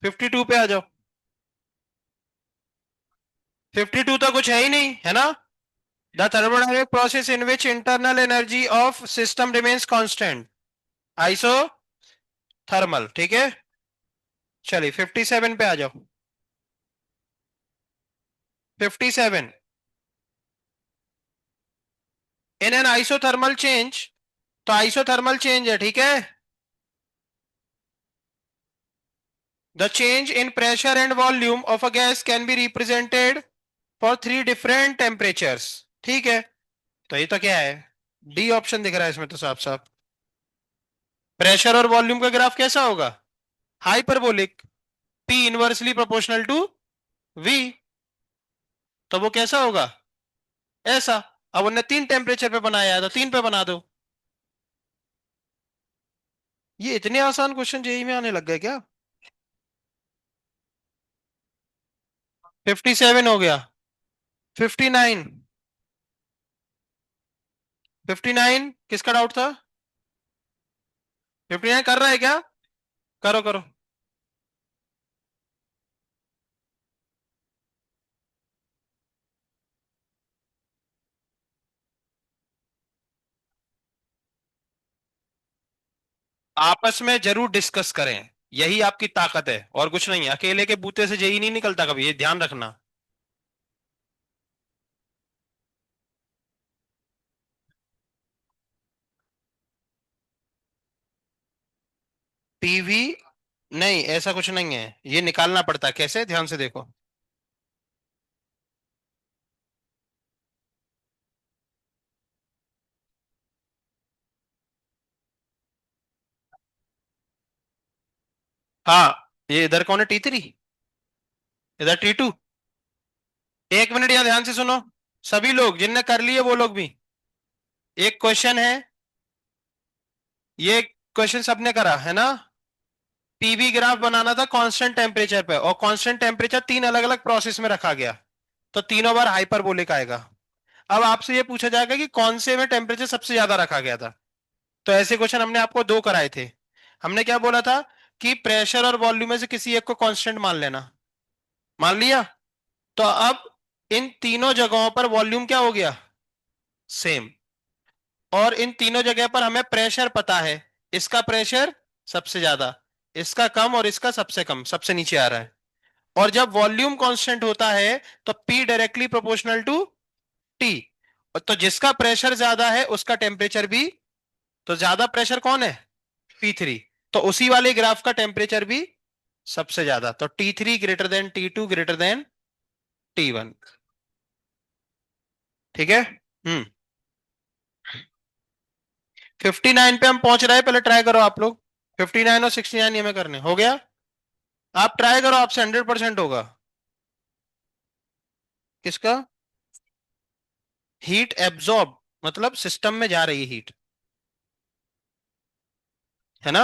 52 पे आ जाओ। 52 तो कुछ है ही नहीं, है ना? The thermodynamic process in which internal energy of system remains constant, iso thermal, ठीक है? चलिए 57 पे आ जाओ। 57, इन एन आइसोथर्मल चेंज, तो आइसोथर्मल चेंज है, ठीक है? The change in pressure and volume of a gas can be represented for three different temperatures, ठीक है? तो ये तो क्या है, डी ऑप्शन दिख रहा है इसमें तो साफ साफ। प्रेशर और वॉल्यूम का ग्राफ कैसा होगा? Hyperbolic, P inversely proportional to V. तो वो कैसा होगा? ऐसा। अब उन्हें तीन टेम्परेचर पे बनाया है, तो तीन पे बना दो। ये इतने आसान क्वेश्चन जेई में आने लग गए क्या? 57 हो गया। 59, 59 किसका डाउट था? 59 कर रहा है क्या? करो करो। आपस में जरूर डिस्कस करें, यही आपकी ताकत है और कुछ नहीं है। अकेले के बूते से जेई नहीं निकलता कभी, ये ध्यान रखना। पीवी, नहीं ऐसा कुछ नहीं है, ये निकालना पड़ता है। कैसे, ध्यान से देखो। हाँ, ये इधर कौन है, T3, इधर T2। एक मिनट, यहाँ ध्यान से सुनो, सभी लोग जिनने कर लिए वो लोग भी। एक क्वेश्चन है, ये क्वेश्चन सबने करा है ना? पीवी ग्राफ बनाना था कांस्टेंट टेम्परेचर पे, और कांस्टेंट टेम्परेचर तीन अलग अलग प्रोसेस में रखा गया, तो तीनों बार हाइपरबोलिक आएगा। अब आपसे ये पूछा जाएगा कि कौन से में टेम्परेचर सबसे ज्यादा रखा गया था। तो ऐसे क्वेश्चन हमने आपको दो कराए थे। हमने क्या बोला था कि प्रेशर और वॉल्यूम में से किसी एक को कांस्टेंट मान लेना, मान लिया। तो अब इन तीनों जगहों पर वॉल्यूम क्या हो गया, सेम। और इन तीनों जगह पर हमें प्रेशर पता है, इसका प्रेशर सबसे ज्यादा, इसका कम, और इसका सबसे कम, सबसे नीचे आ रहा है। और जब वॉल्यूम कांस्टेंट होता है तो P directly proportional to T। तो जिसका प्रेशर ज्यादा है उसका टेम्परेचर भी, तो ज्यादा प्रेशर कौन है, P3। तो उसी वाले ग्राफ का टेम्परेचर भी सबसे ज्यादा, तो T3 greater than T2 greater than T1, ठीक है? हम्म। 59 पे हम पहुंच रहे हैं, पहले ट्राई करो आप लोग। 59 और 69 ये में करने हो गया। आप ट्राई करो, आपसे 100% होगा। किसका? हीट एब्जॉर्ब, मतलब सिस्टम में जा रही हीट, है ना।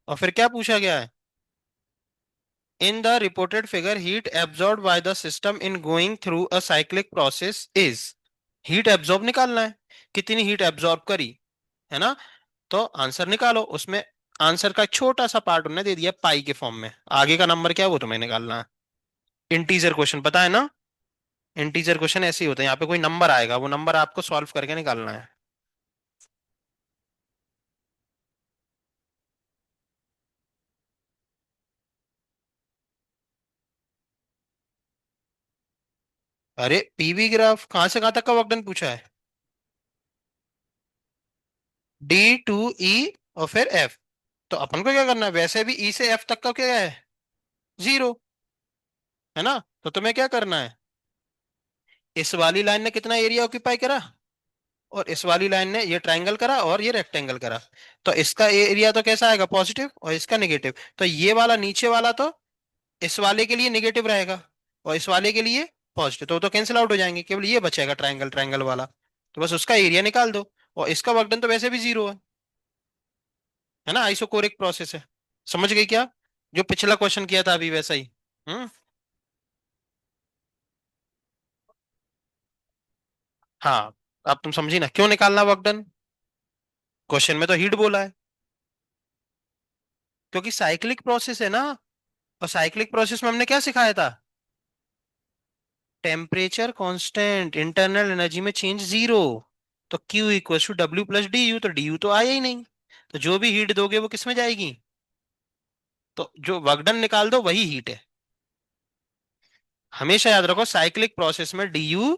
और फिर क्या पूछा गया है? In the reported figure heat absorb by the system in going through a cyclic process is, heat absorb निकालना है, कितनी हीट एब्जॉर्ब करी, है ना। तो आंसर निकालो उसमें। आंसर का एक छोटा सा पार्ट उन्होंने दे दिया पाई के फॉर्म में, आगे का नंबर क्या है वो तुम्हें निकालना है। इंटीजर क्वेश्चन पता है ना, इंटीजर क्वेश्चन ऐसे ही होते हैं, यहाँ पे कोई नंबर आएगा, वो नंबर आपको सॉल्व करके निकालना है। अरे पीवी ग्राफ कहां से कहां तक का वर्क डन पूछा है? D to E और फिर F। तो अपन को क्या करना है, वैसे भी E से F तक का क्या है, जीरो, है ना। तो तुम्हें क्या करना है, इस वाली लाइन ने कितना एरिया ऑक्यूपाई करा, और इस वाली लाइन ने ये ट्रायंगल करा और ये रेक्टेंगल करा। तो इसका एरिया तो कैसा आएगा, पॉजिटिव, और इसका नेगेटिव। तो ये वाला नीचे वाला तो इस वाले के लिए नेगेटिव रहेगा, और इस वाले के लिए पॉजिटिव, तो कैंसिल आउट हो जाएंगे, केवल ये बचेगा ट्रायंगल ट्रायंगल वाला। तो बस उसका एरिया निकाल दो, और इसका वर्क डन तो वैसे भी जीरो है ना, आइसोकोरिक प्रोसेस है। समझ गई क्या? जो पिछला क्वेश्चन किया था अभी वैसा ही। हम्म। हाँ, अब तुम समझी ना क्यों निकालना वर्क डन, क्वेश्चन में तो हीट बोला है, क्योंकि साइक्लिक प्रोसेस है ना। और साइक्लिक प्रोसेस में हमने क्या सिखाया था, टेम्परेचर कांस्टेंट, इंटरनल एनर्जी में चेंज जीरो। तो Q equal to W plus D U, तो डी यू तो आया ही नहीं। तो जो भी हीट दोगे वो किस में जाएगी, तो जो वर्क डन निकाल दो वही हीट है। हमेशा याद रखो साइक्लिक प्रोसेस में डी यू,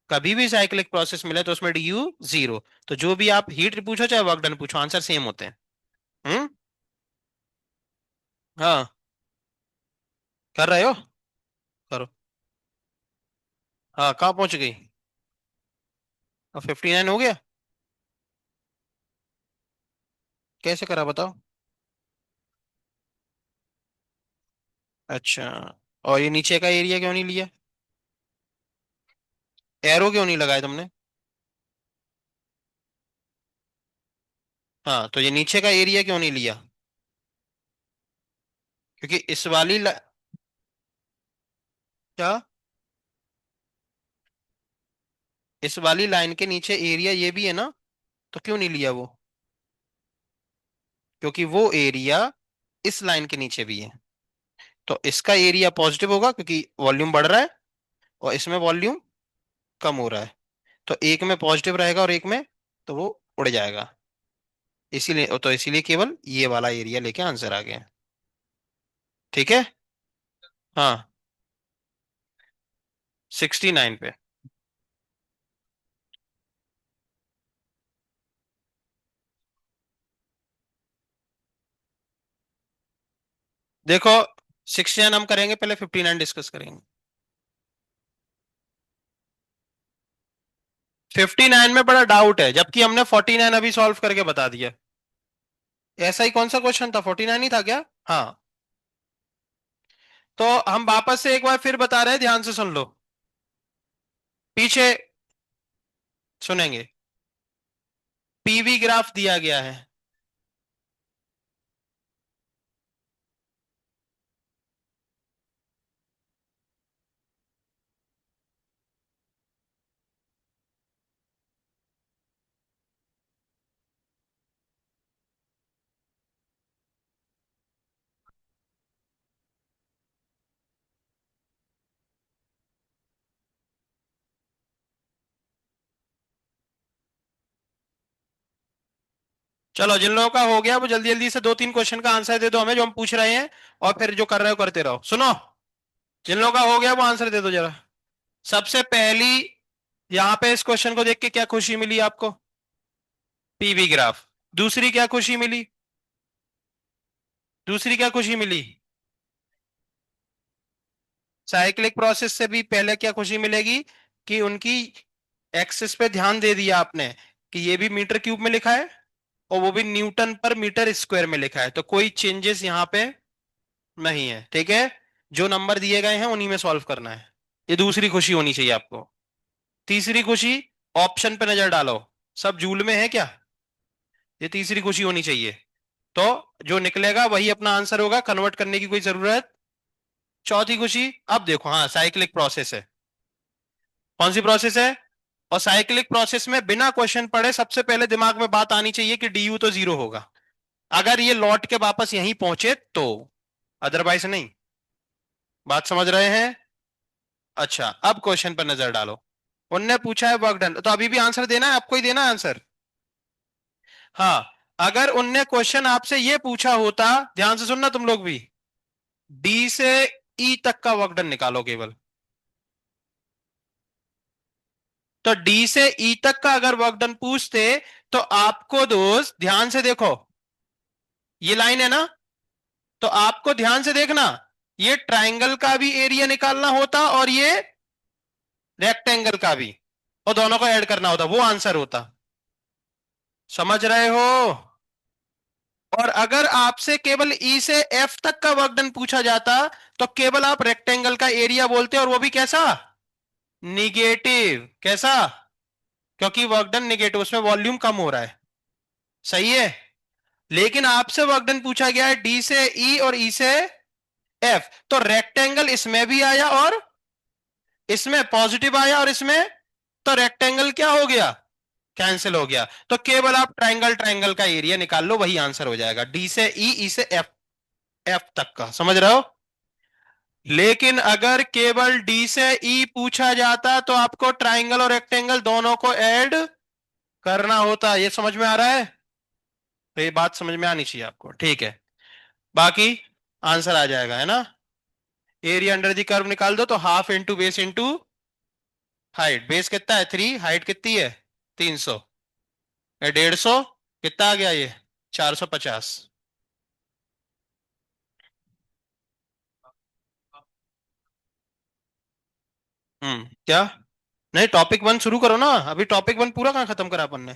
कभी भी साइक्लिक प्रोसेस मिले तो उसमें डी यू जीरो। तो जो भी आप हीट पूछो चाहे वर्क डन पूछो, आंसर सेम होते हैं। हम्म। हाँ, कर रहे हो, करो। हाँ, कहाँ पहुंच गई? अब 59 हो गया, कैसे करा बताओ। अच्छा, और ये नीचे का एरिया क्यों नहीं लिया, एरो क्यों नहीं लगाया तुमने? हाँ, तो ये नीचे का एरिया क्यों नहीं लिया? क्योंकि क्या, इस वाली लाइन के नीचे एरिया ये भी है ना, तो क्यों नहीं लिया वो? क्योंकि वो एरिया इस लाइन के नीचे भी है, तो इसका एरिया पॉजिटिव होगा क्योंकि वॉल्यूम बढ़ रहा है, और इसमें वॉल्यूम कम हो रहा है। तो एक में पॉजिटिव रहेगा और एक में, तो वो उड़ जाएगा। इसीलिए तो इसीलिए केवल ये वाला एरिया लेके आंसर आ गया। ठीक है। हाँ, 69 पे। देखो, 69 हम करेंगे, पहले 59 डिस्कस करेंगे। 59 में बड़ा डाउट है, जबकि हमने 49 अभी सॉल्व करके बता दिया। ऐसा ही कौन सा क्वेश्चन था, 49 ही था क्या? हाँ। तो हम वापस से एक बार फिर बता रहे हैं, ध्यान से सुन लो, पीछे सुनेंगे। पीवी ग्राफ दिया गया है, चलो जिन लोगों का हो गया वो जल्दी जल्दी से दो तीन क्वेश्चन का आंसर दे दो हमें, जो हम पूछ रहे हैं, और फिर जो कर रहे हो करते रहो। सुनो, जिन लोगों का हो गया वो आंसर दे दो जरा। सबसे पहली, यहां पे इस क्वेश्चन को देख के क्या खुशी मिली आपको, पीवी ग्राफ। दूसरी क्या खुशी मिली, दूसरी क्या खुशी मिली, साइक्लिक प्रोसेस से भी पहले क्या खुशी मिलेगी, कि उनकी एक्सिस पे ध्यान दे दिया आपने, कि ये भी मीटर क्यूब में लिखा है, और वो भी न्यूटन पर मीटर स्क्वायर में लिखा है, तो कोई चेंजेस यहाँ पे नहीं है। ठीक है, जो नंबर दिए गए हैं उन्हीं में सॉल्व करना है। ये दूसरी खुशी होनी चाहिए आपको। तीसरी खुशी, ऑप्शन पे नजर डालो, सब जूल में है क्या? ये तीसरी खुशी होनी चाहिए। तो जो निकलेगा वही अपना आंसर होगा, कन्वर्ट करने की कोई जरूरत। चौथी खुशी, अब देखो, हाँ साइक्लिक प्रोसेस है। कौन सी प्रोसेस है? और साइक्लिक प्रोसेस में बिना क्वेश्चन पढ़े सबसे पहले दिमाग में बात आनी चाहिए कि डी यू तो जीरो होगा, अगर ये लौट के वापस यहीं पहुंचे तो, अदरवाइज नहीं। बात समझ रहे हैं? अच्छा, अब क्वेश्चन पर नजर डालो। उनने पूछा है वर्क डन, तो अभी भी आंसर देना है, आपको ही देना है आंसर। हाँ, अगर उनने क्वेश्चन आपसे ये पूछा होता, ध्यान से सुनना तुम लोग भी, डी से ई तक का वर्क डन निकालो केवल। तो डी से ई तक का अगर वर्क डन पूछते, तो आपको दोस्त ध्यान से देखो, ये लाइन है ना, तो आपको ध्यान से देखना, ये ट्राइंगल का भी एरिया निकालना होता और ये रेक्टेंगल का भी, और दोनों को ऐड करना होता, वो आंसर होता। समझ रहे हो? और अगर आपसे केवल ई से एफ तक का वर्क डन पूछा जाता, तो केवल आप रेक्टेंगल का एरिया बोलते, और वो भी कैसा? निगेटिव। कैसा? क्योंकि वर्क डन निगेटिव, उसमें वॉल्यूम कम हो रहा है। सही है। लेकिन आपसे वर्क डन पूछा गया है डी से ई और ई से एफ, तो रेक्टेंगल इसमें भी आया और इसमें पॉजिटिव आया और इसमें, तो रेक्टेंगल क्या हो गया? कैंसिल हो गया। तो केवल आप ट्राइंगल ट्राइंगल का एरिया निकाल लो, वही आंसर हो जाएगा, डी से ई से एफ, एफ तक का। समझ रहे हो? लेकिन अगर केवल डी से ई पूछा जाता, तो आपको ट्राइंगल और रेक्टेंगल दोनों को ऐड करना होता। ये समझ में आ रहा है? तो ये बात समझ में आनी चाहिए आपको, ठीक है। बाकी आंसर आ जाएगा, है ना? एरिया अंडर द कर्व निकाल दो, तो half into base into height. Base कितना है? 3, हाइट कितनी है? 300, 150, कितना आ गया ये? 450। क्या? नहीं, टॉपिक वन शुरू करो ना, अभी टॉपिक वन पूरा कहाँ खत्म करा अपन ने?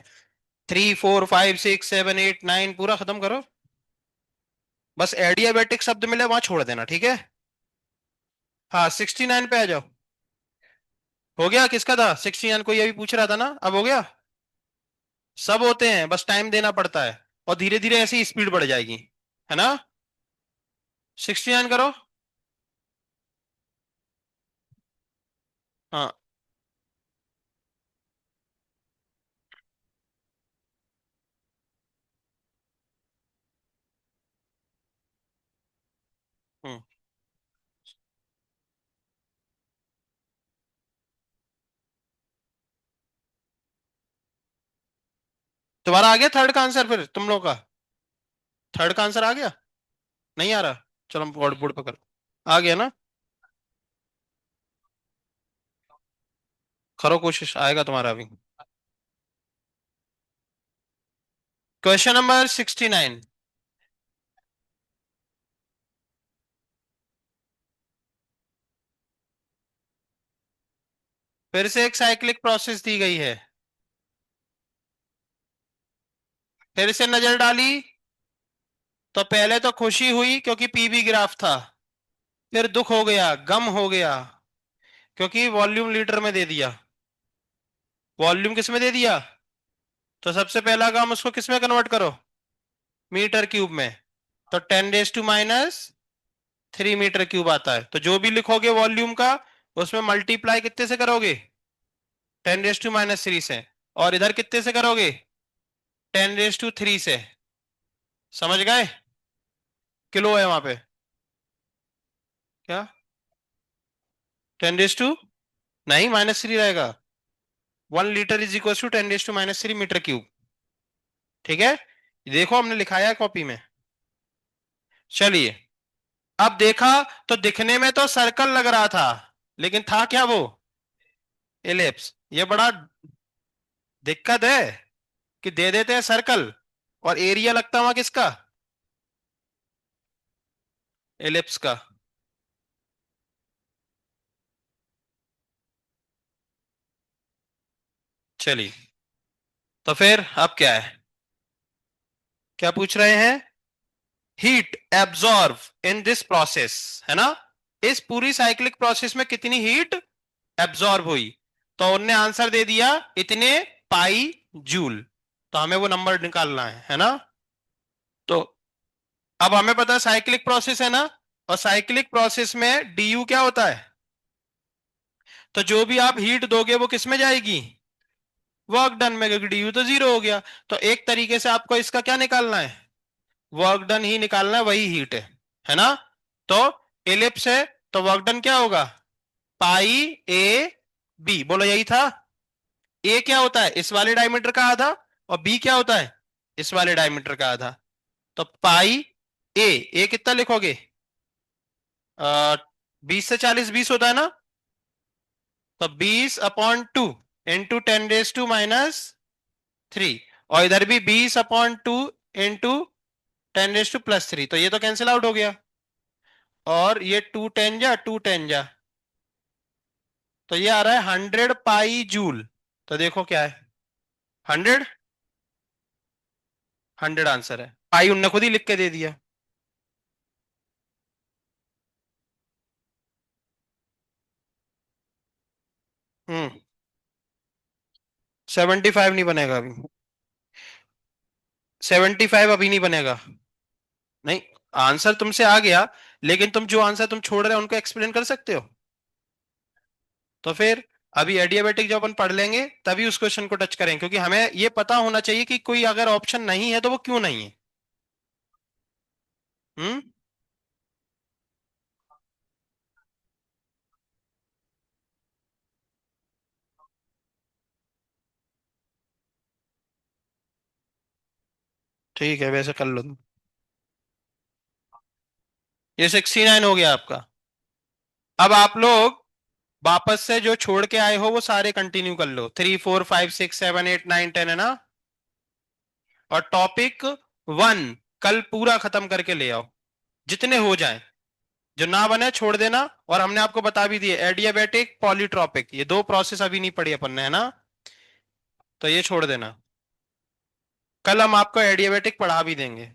3 4 5 6 7 8 9 पूरा खत्म करो। बस एडियाबेटिक शब्द मिले वहां छोड़ देना, ठीक है? हाँ, 69 पे आ जाओ। हो गया? किसका था 69? कोई अभी पूछ रहा था ना, अब हो गया? सब होते हैं, बस टाइम देना पड़ता है, और धीरे धीरे ऐसी स्पीड बढ़ जाएगी, है ना? 69 करो। हाँ। हम्म तुम्हारा आ गया थर्ड का आंसर? फिर तुम लोग का थर्ड का आंसर आ गया? नहीं आ रहा? चलो हम बोर्ड बोर्ड पकड़, आ गया ना? करो कोशिश, आएगा तुम्हारा अभी। Question number 69। फिर से एक साइक्लिक प्रोसेस दी गई है। फिर से नजर डाली, तो पहले तो खुशी हुई क्योंकि पीवी ग्राफ था, फिर दुख हो गया, गम हो गया, क्योंकि वॉल्यूम लीटर में दे दिया। वॉल्यूम किस में दे दिया? तो सबसे पहला काम उसको किस में कन्वर्ट करो? मीटर क्यूब में। तो 10⁻³ आता है, तो जो भी लिखोगे वॉल्यूम का, उसमें मल्टीप्लाई कितने से करोगे? 10⁻³ से। और इधर कितने से करोगे? 10⁻³ से। समझ गए? किलो है वहां पे। क्या? 10⁻, नहीं, -3 रहेगा। 1 लीटर इज इक्वल टू 10⁻³ ठीक है? देखो हमने लिखाया है कॉपी में। चलिए, अब देखा, तो दिखने में तो सर्कल लग रहा था, लेकिन था क्या वो? एलिप्स। ये बड़ा दिक्कत है कि दे देते हैं सर्कल, और एरिया लगता वहां किसका? एलिप्स का। चलिए, तो फिर अब क्या है? क्या पूछ रहे हैं? Heat absorb in this process, है ना? इस पूरी साइक्लिक प्रोसेस में कितनी हीट एब्जॉर्ब हुई? तो उनने आंसर दे दिया इतने पाई जूल। तो हमें वो नंबर निकालना है ना। तो अब हमें पता है साइक्लिक प्रोसेस है ना, और साइक्लिक प्रोसेस में डीयू क्या होता है, तो जो भी आप हीट दोगे वो किस में जाएगी, वर्क डन में, क्योंकि डीयू तो जीरो हो गया। तो एक तरीके से आपको इसका क्या निकालना है, वर्क डन ही निकालना है, वही हीट है ना। तो एलिप्स है, तो वर्क डन क्या होगा, पाई ए बी, बोलो यही था। ए क्या होता है, इस वाले डायमीटर का आधा, और बी क्या होता है, इस वाले डायमीटर का आधा। तो पाई ए, ए कितना लिखोगे, 20 से 40, 20 होता है ना। तो 20/2 इंटू 10⁻⁻³ और इधर भी 20/2 इंटू 10⁻+3, तो ये तो कैंसिल आउट हो गया। और ये 2 10 जा 2 10 जा, तो ये आ रहा है 100 पाई जूल। तो देखो क्या है, 100, 100 आंसर है, पाई उनने खुद ही लिख के दे दिया। 75 नहीं बनेगा अभी, 75 अभी नहीं बनेगा। नहीं, आंसर तुमसे आ गया, लेकिन तुम जो आंसर तुम छोड़ रहे हो उनको एक्सप्लेन कर सकते हो। तो फिर अभी एडियाबेटिक जब अपन पढ़ लेंगे तभी उस क्वेश्चन को टच करेंगे, क्योंकि हमें ये पता होना चाहिए कि कोई अगर ऑप्शन नहीं है तो वो क्यों नहीं है। हम्म। ठीक है, वैसे कर लो तुम। ये 69 हो गया आपका। अब आप लोग वापस से जो छोड़ के आए हो वो सारे कंटिन्यू कर लो, 3 4 5 6 7 8 9 10 है ना। और टॉपिक 1 कल पूरा खत्म करके ले आओ, जितने हो जाए, जो ना बने छोड़ देना। और हमने आपको बता भी दिए एडियाबेटिक पॉलीट्रॉपिक, ये दो प्रोसेस अभी नहीं पढ़ी अपन ने, है ना। तो ये छोड़ देना, कल हम आपको एडियाबेटिक पढ़ा भी देंगे।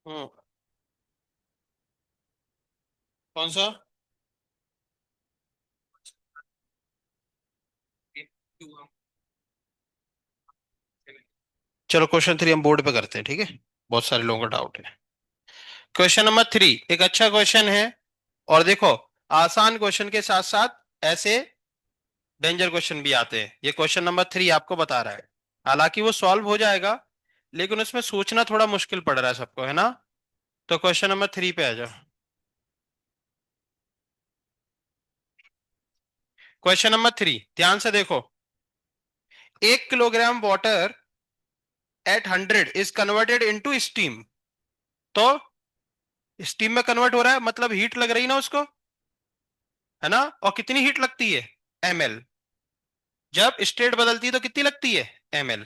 हम्म। कौन सा। चलो क्वेश्चन 3 हम बोर्ड पे करते हैं, ठीक है, बहुत सारे लोगों का डाउट है। क्वेश्चन नंबर 3 एक अच्छा क्वेश्चन है। और देखो, आसान क्वेश्चन के साथ साथ ऐसे डेंजर क्वेश्चन भी आते हैं। ये क्वेश्चन नंबर 3 आपको बता रहा है, हालांकि वो सॉल्व हो जाएगा, लेकिन उसमें सोचना थोड़ा मुश्किल पड़ रहा है सबको, है ना। तो क्वेश्चन नंबर 3 पे आ जाओ। क्वेश्चन नंबर 3 ध्यान से देखो, 1 kilogram water at 100 is converted into steam. तो स्टीम में कन्वर्ट हो रहा है, मतलब हीट लग रही ना उसको, है ना। और कितनी हीट लगती है, ml। जब स्टेट बदलती है तो कितनी लगती है, ml।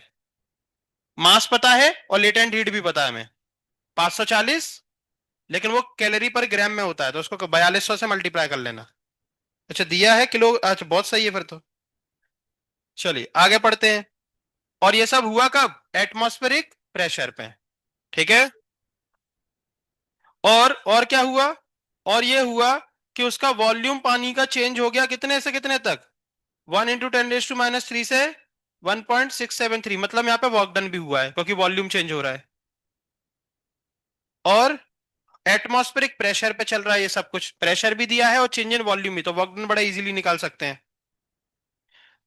मास पता है और लेटेंट हीट भी पता है हमें, 540। लेकिन वो कैलोरी पर ग्राम में होता है, तो उसको 4200 से मल्टीप्लाई कर लेना। अच्छा दिया है किलो, अच्छा बहुत सही है फिर तो। चलिए आगे पढ़ते हैं। और ये सब हुआ कब, एटमॉस्फेरिक प्रेशर पे, ठीक है। और क्या हुआ, और ये हुआ कि उसका वॉल्यूम पानी का चेंज हो गया कितने से कितने तक, 1 × 10⁻³ से 1.673, मतलब यहाँ पे वर्क डन भी हुआ है क्योंकि वॉल्यूम चेंज हो रहा है। और एटमॉस्फेरिक प्रेशर पे चल रहा है ये सब कुछ, प्रेशर भी दिया है और चेंज इन वॉल्यूम भी, तो वर्क डन बड़ा इजीली निकाल सकते हैं।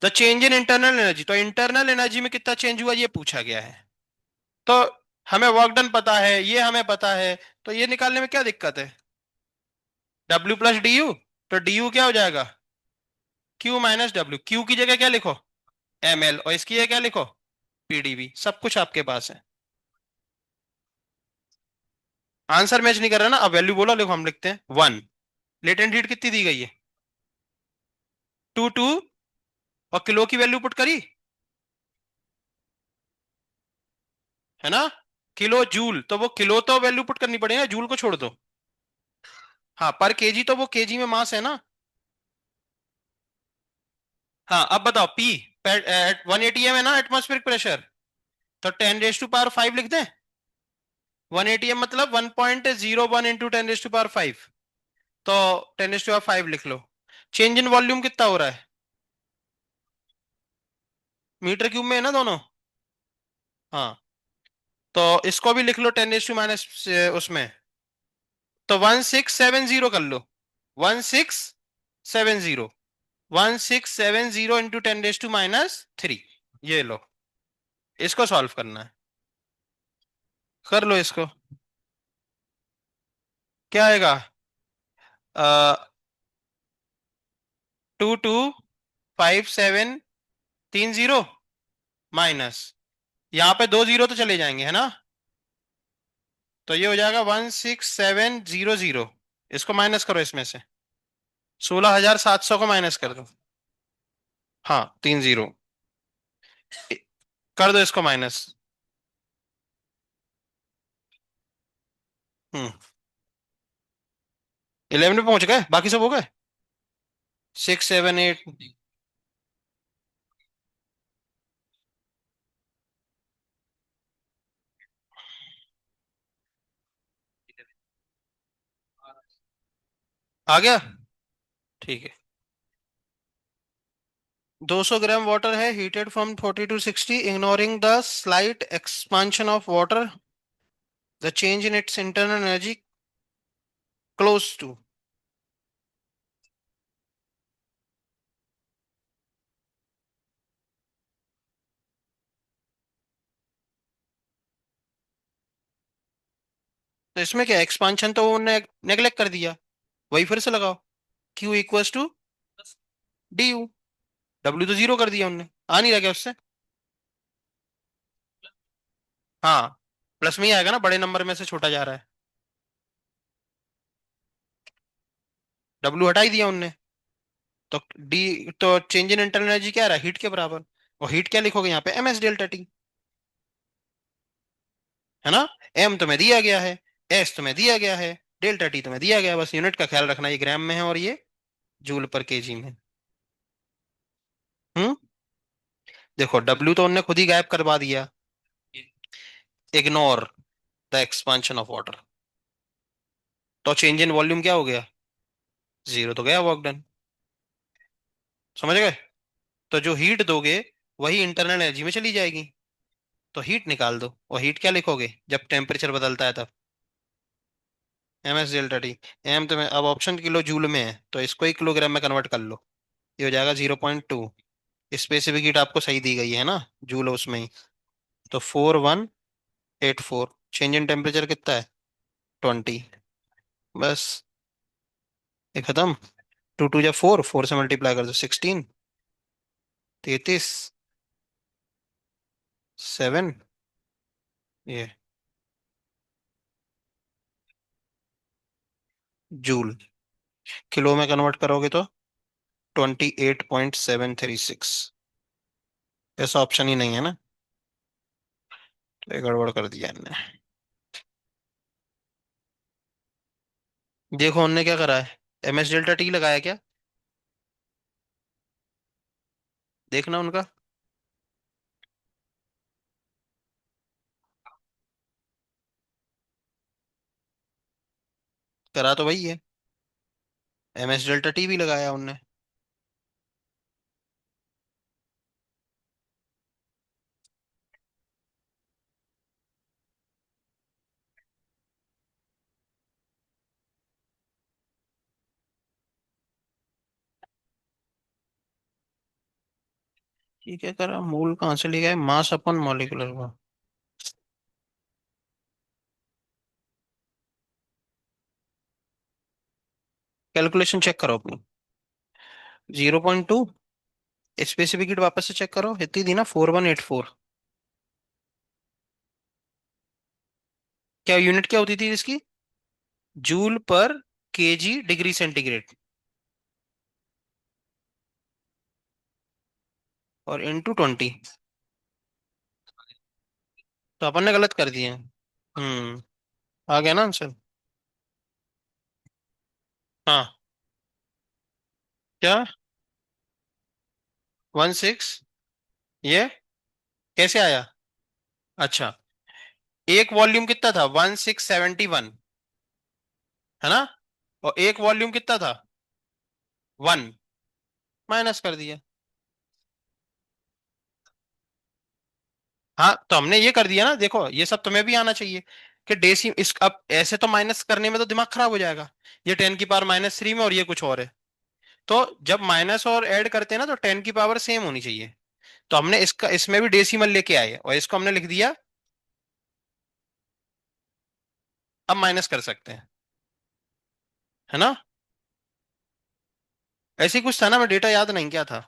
The change in internal energy, तो इंटरनल एनर्जी में कितना चेंज हुआ ये पूछा गया है। तो हमें वर्क डन पता है, ये हमें पता है, तो ये निकालने में क्या दिक्कत है? W प्लस डी यू, तो डी यू क्या हो जाएगा? Q माइनस डब्ल्यू, क्यू की जगह क्या लिखो? ml, और इसकी जगह क्या लिखो? pdv। सब कुछ आपके पास है। आंसर मैच नहीं कर रहा ना, अब वैल्यू बोलो, लिखो, हम लिखते हैं 1। लेटेंट हीट कितनी दी गई है? 2 2। और किलो की वैल्यू पुट करी है ना? किलो जूल, तो वो किलो तो वैल्यू पुट करनी पड़ेगी ना, जूल को छोड़ दो। हाँ, पर केजी तो वो केजी में मास है ना। हाँ, अब बताओ पी, 1 atm है ना एटमॉस्फेरिक प्रेशर, तो 10⁵ लिख दें? 1 atm मतलब 1.01 × 10⁵ तो 10⁵ लिख लो। चेंज इन वॉल्यूम कितना हो रहा है? मीटर क्यूब में है ना दोनों? हाँ, तो इसको भी लिख लो 10⁻⁻, उसमें, तो 1670 कर लो। 1670, 1670 × 10⁻³ ये लो। इसको सॉल्व करना है। कर लो इसको। क्या आएगा? 225730 माइनस, यहाँ पे 2 जीरो तो चले जाएंगे है ना, तो ये हो जाएगा 16700। इसको माइनस करो इसमें से, 16,700 को माइनस कर दो। हाँ, 3 जीरो। कर दो इसको माइनस। 11 पे पहुंच गए, बाकी सब हो गए। 6 7 8। आ गया? ठीक है। 200 ग्राम वाटर है heated from 40 to 60, ignoring the slight expansion of water, the change in its internal energy close to. तो इसमें क्या एक्सपांशन तो उन्होंने नेग्लेक्ट कर दिया, वही फिर से लगाओ। Q equals to D U. W तो जीरो कर दिया उनने, आ नहीं रहा क्या उससे? हाँ, प्लस में ही आएगा ना, बड़े नंबर में से छोटा जा रहा है। डब्ल्यू हटा ही दिया उनने, तो डी, तो चेंज इन इंटरनल एनर्जी क्या आ रहा है? हीट के बराबर। और हीट क्या लिखोगे यहाँ पे? ms∆T, है ना? m तुम्हें दिया गया है, s तुम्हें दिया गया है, डेल्टा टी तुम्हें दिया गया है, बस यूनिट का ख्याल रखना, ये ग्राम में है और ये जूल पर केजी में। हम्म। देखो W तो उनने खुद ही गायब करवा दिया, ignore the expansion of water, तो चेंज इन वॉल्यूम क्या हो गया? जीरो तो गया वर्क डन। समझ गए? तो जो हीट दोगे वही इंटरनल एनर्जी में चली जाएगी, तो हीट निकाल दो, और हीट क्या लिखोगे जब टेम्परेचर बदलता है तब? ms∆T। एम तो मैं अब ऑप्शन किलो जूल में है, तो इसको ही किलोग्राम में कन्वर्ट कर लो, ये हो जाएगा 0.2। स्पेसिफिक हीट आपको सही दी गई है ना, जूल उसमें ही, तो 4184। चेंज इन टेम्परेचर कितना है? 20। बस, ये खत्म। 2 2 जा 4, 4 से मल्टीप्लाई कर दो, 16, 33, 7, ये जूल। किलो में कन्वर्ट करोगे तो 28.736। ऐसा ऑप्शन ही नहीं है ना, तो ये गड़बड़ कर दिया इनने। देखो उनने क्या करा है, ms∆T लगाया क्या? देखना उनका। करा तो वही है, ms∆T भी लगाया उनने। ठीक है, करा। मूल कहाँ से लिया है? मास अपन मॉलिक्यूलर। कैलकुलेशन चेक करो अपनी। 0.2। स्पेसिफिक हीट वापस से चेक करो, इतनी थी ना 4184। क्या यूनिट क्या होती थी इसकी? जूल पर केजी डिग्री सेंटीग्रेड। और इंटू 20। तो अपन ने गलत कर दिए। आ गया ना आंसर? हाँ। क्या? 16? ये कैसे आया? अच्छा, एक वॉल्यूम कितना था? 1671, है ना? और एक वॉल्यूम कितना था? 1। माइनस कर दिया। हाँ, तो हमने ये कर दिया ना, देखो ये सब तुम्हें भी आना चाहिए कि डेसी इस, अब ऐसे तो माइनस करने में तो दिमाग खराब हो जाएगा। ये 10 की पावर -3 में और ये कुछ और है। तो जब माइनस और ऐड करते हैं ना, तो 10 की पावर सेम होनी चाहिए। तो हमने इसका इसमें भी डेसिमल लेके आए और इसको हमने लिख दिया। अब माइनस कर सकते हैं, है ना? ऐसे ही कुछ था ना, मैं डेटा याद नहीं क्या था।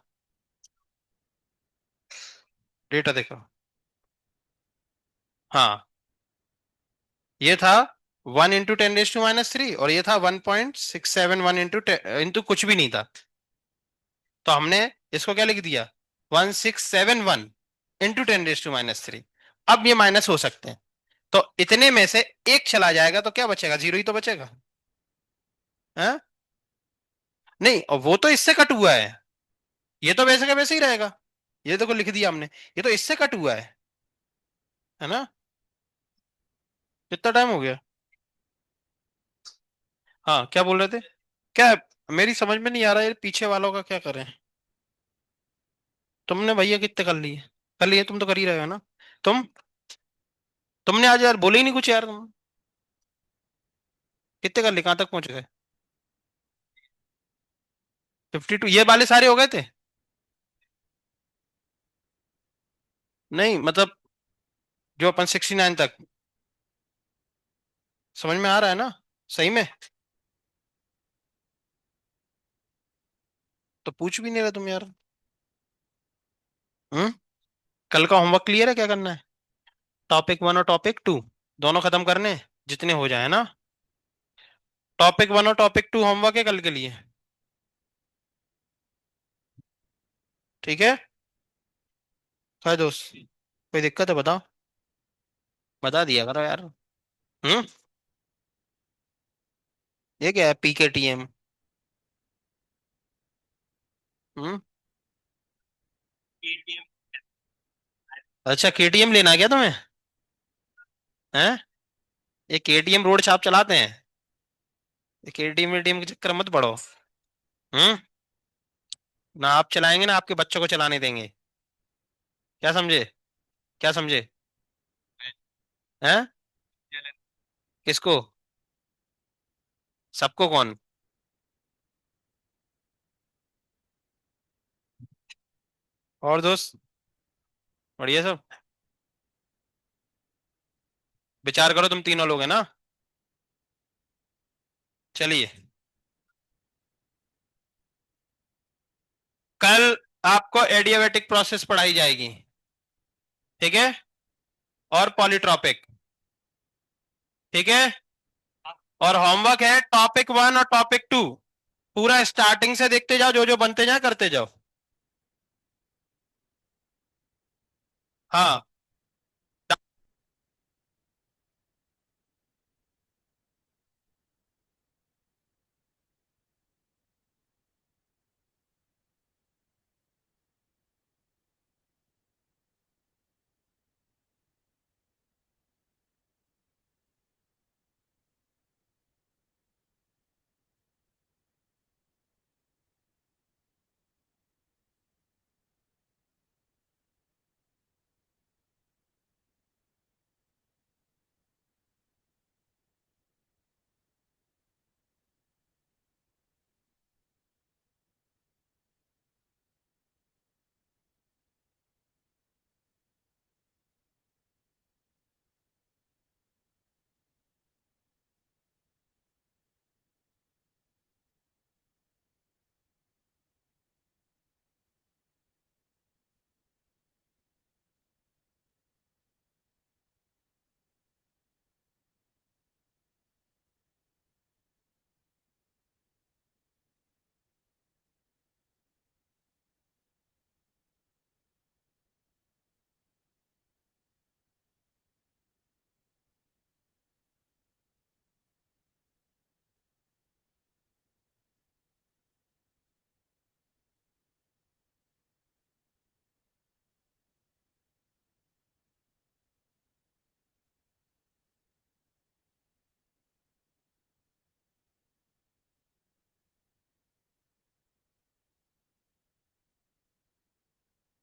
डेटा देखो। हाँ, ये था 1 × 10⁻³ और ये था 1.671 इंटू कुछ भी नहीं था। तो हमने इसको क्या लिख दिया? 1671 × 10⁻³। अब ये माइनस हो सकते हैं। तो इतने में से एक चला जाएगा तो क्या बचेगा? जीरो ही तो बचेगा। है? नहीं, और वो तो इससे कट हुआ है। ये तो वैसे का वैसे ही रहेगा। ये देखो लिख दिया हमने। ये तो इससे कट हुआ है ना? कितना टाइम हो गया? हाँ, क्या बोल रहे थे? क्या? मेरी समझ में नहीं आ रहा है पीछे वालों का क्या करें। तुमने भैया कितने कर लिए? कर लिए? तुम तो कर ही रहे हो ना। तुम तुमने आज यार बोले ही नहीं कुछ यार तुम। कितने कर लिए? कहाँ तक पहुंच गए? 52 ये वाले सारे हो गए थे? नहीं मतलब, जो अपन 69 तक। समझ में आ रहा है ना? सही में? तो पूछ भी नहीं रहे तुम यार। हम्म। कल का होमवर्क क्लियर है? क्या करना है? टॉपिक 1 और टॉपिक 2 दोनों खत्म करने हैं, जितने हो जाए ना। टॉपिक 1 और टॉपिक 2 होमवर्क है कल के लिए। ठीक है? क्या दोस्त, कोई दिक्कत है बताओ? बता दिया करो यार। हम्म। ये क्या है PKTM? हम्म। अच्छा, KTM लेना है क्या तुम्हें? हैं? ये KTM रोड छाप चलाते हैं? ये KTM वेटीएम के चक्कर में मत पड़ो। हम्म। ना आप चलाएंगे ना आपके बच्चों को चलाने देंगे। क्या समझे? क्या समझे? हैं? किसको? सबको कौन? और दोस्त? बढ़िया सब। विचार करो, तुम तीनों लोग हैं ना? चलिए, कल आपको एडियाबेटिक प्रोसेस पढ़ाई जाएगी। ठीक है? और पॉलीट्रॉपिक। ठीक है? और होमवर्क है टॉपिक 1 और टॉपिक 2। पूरा स्टार्टिंग से देखते जाओ, जो जो बनते जाए करते जाओ। हाँ।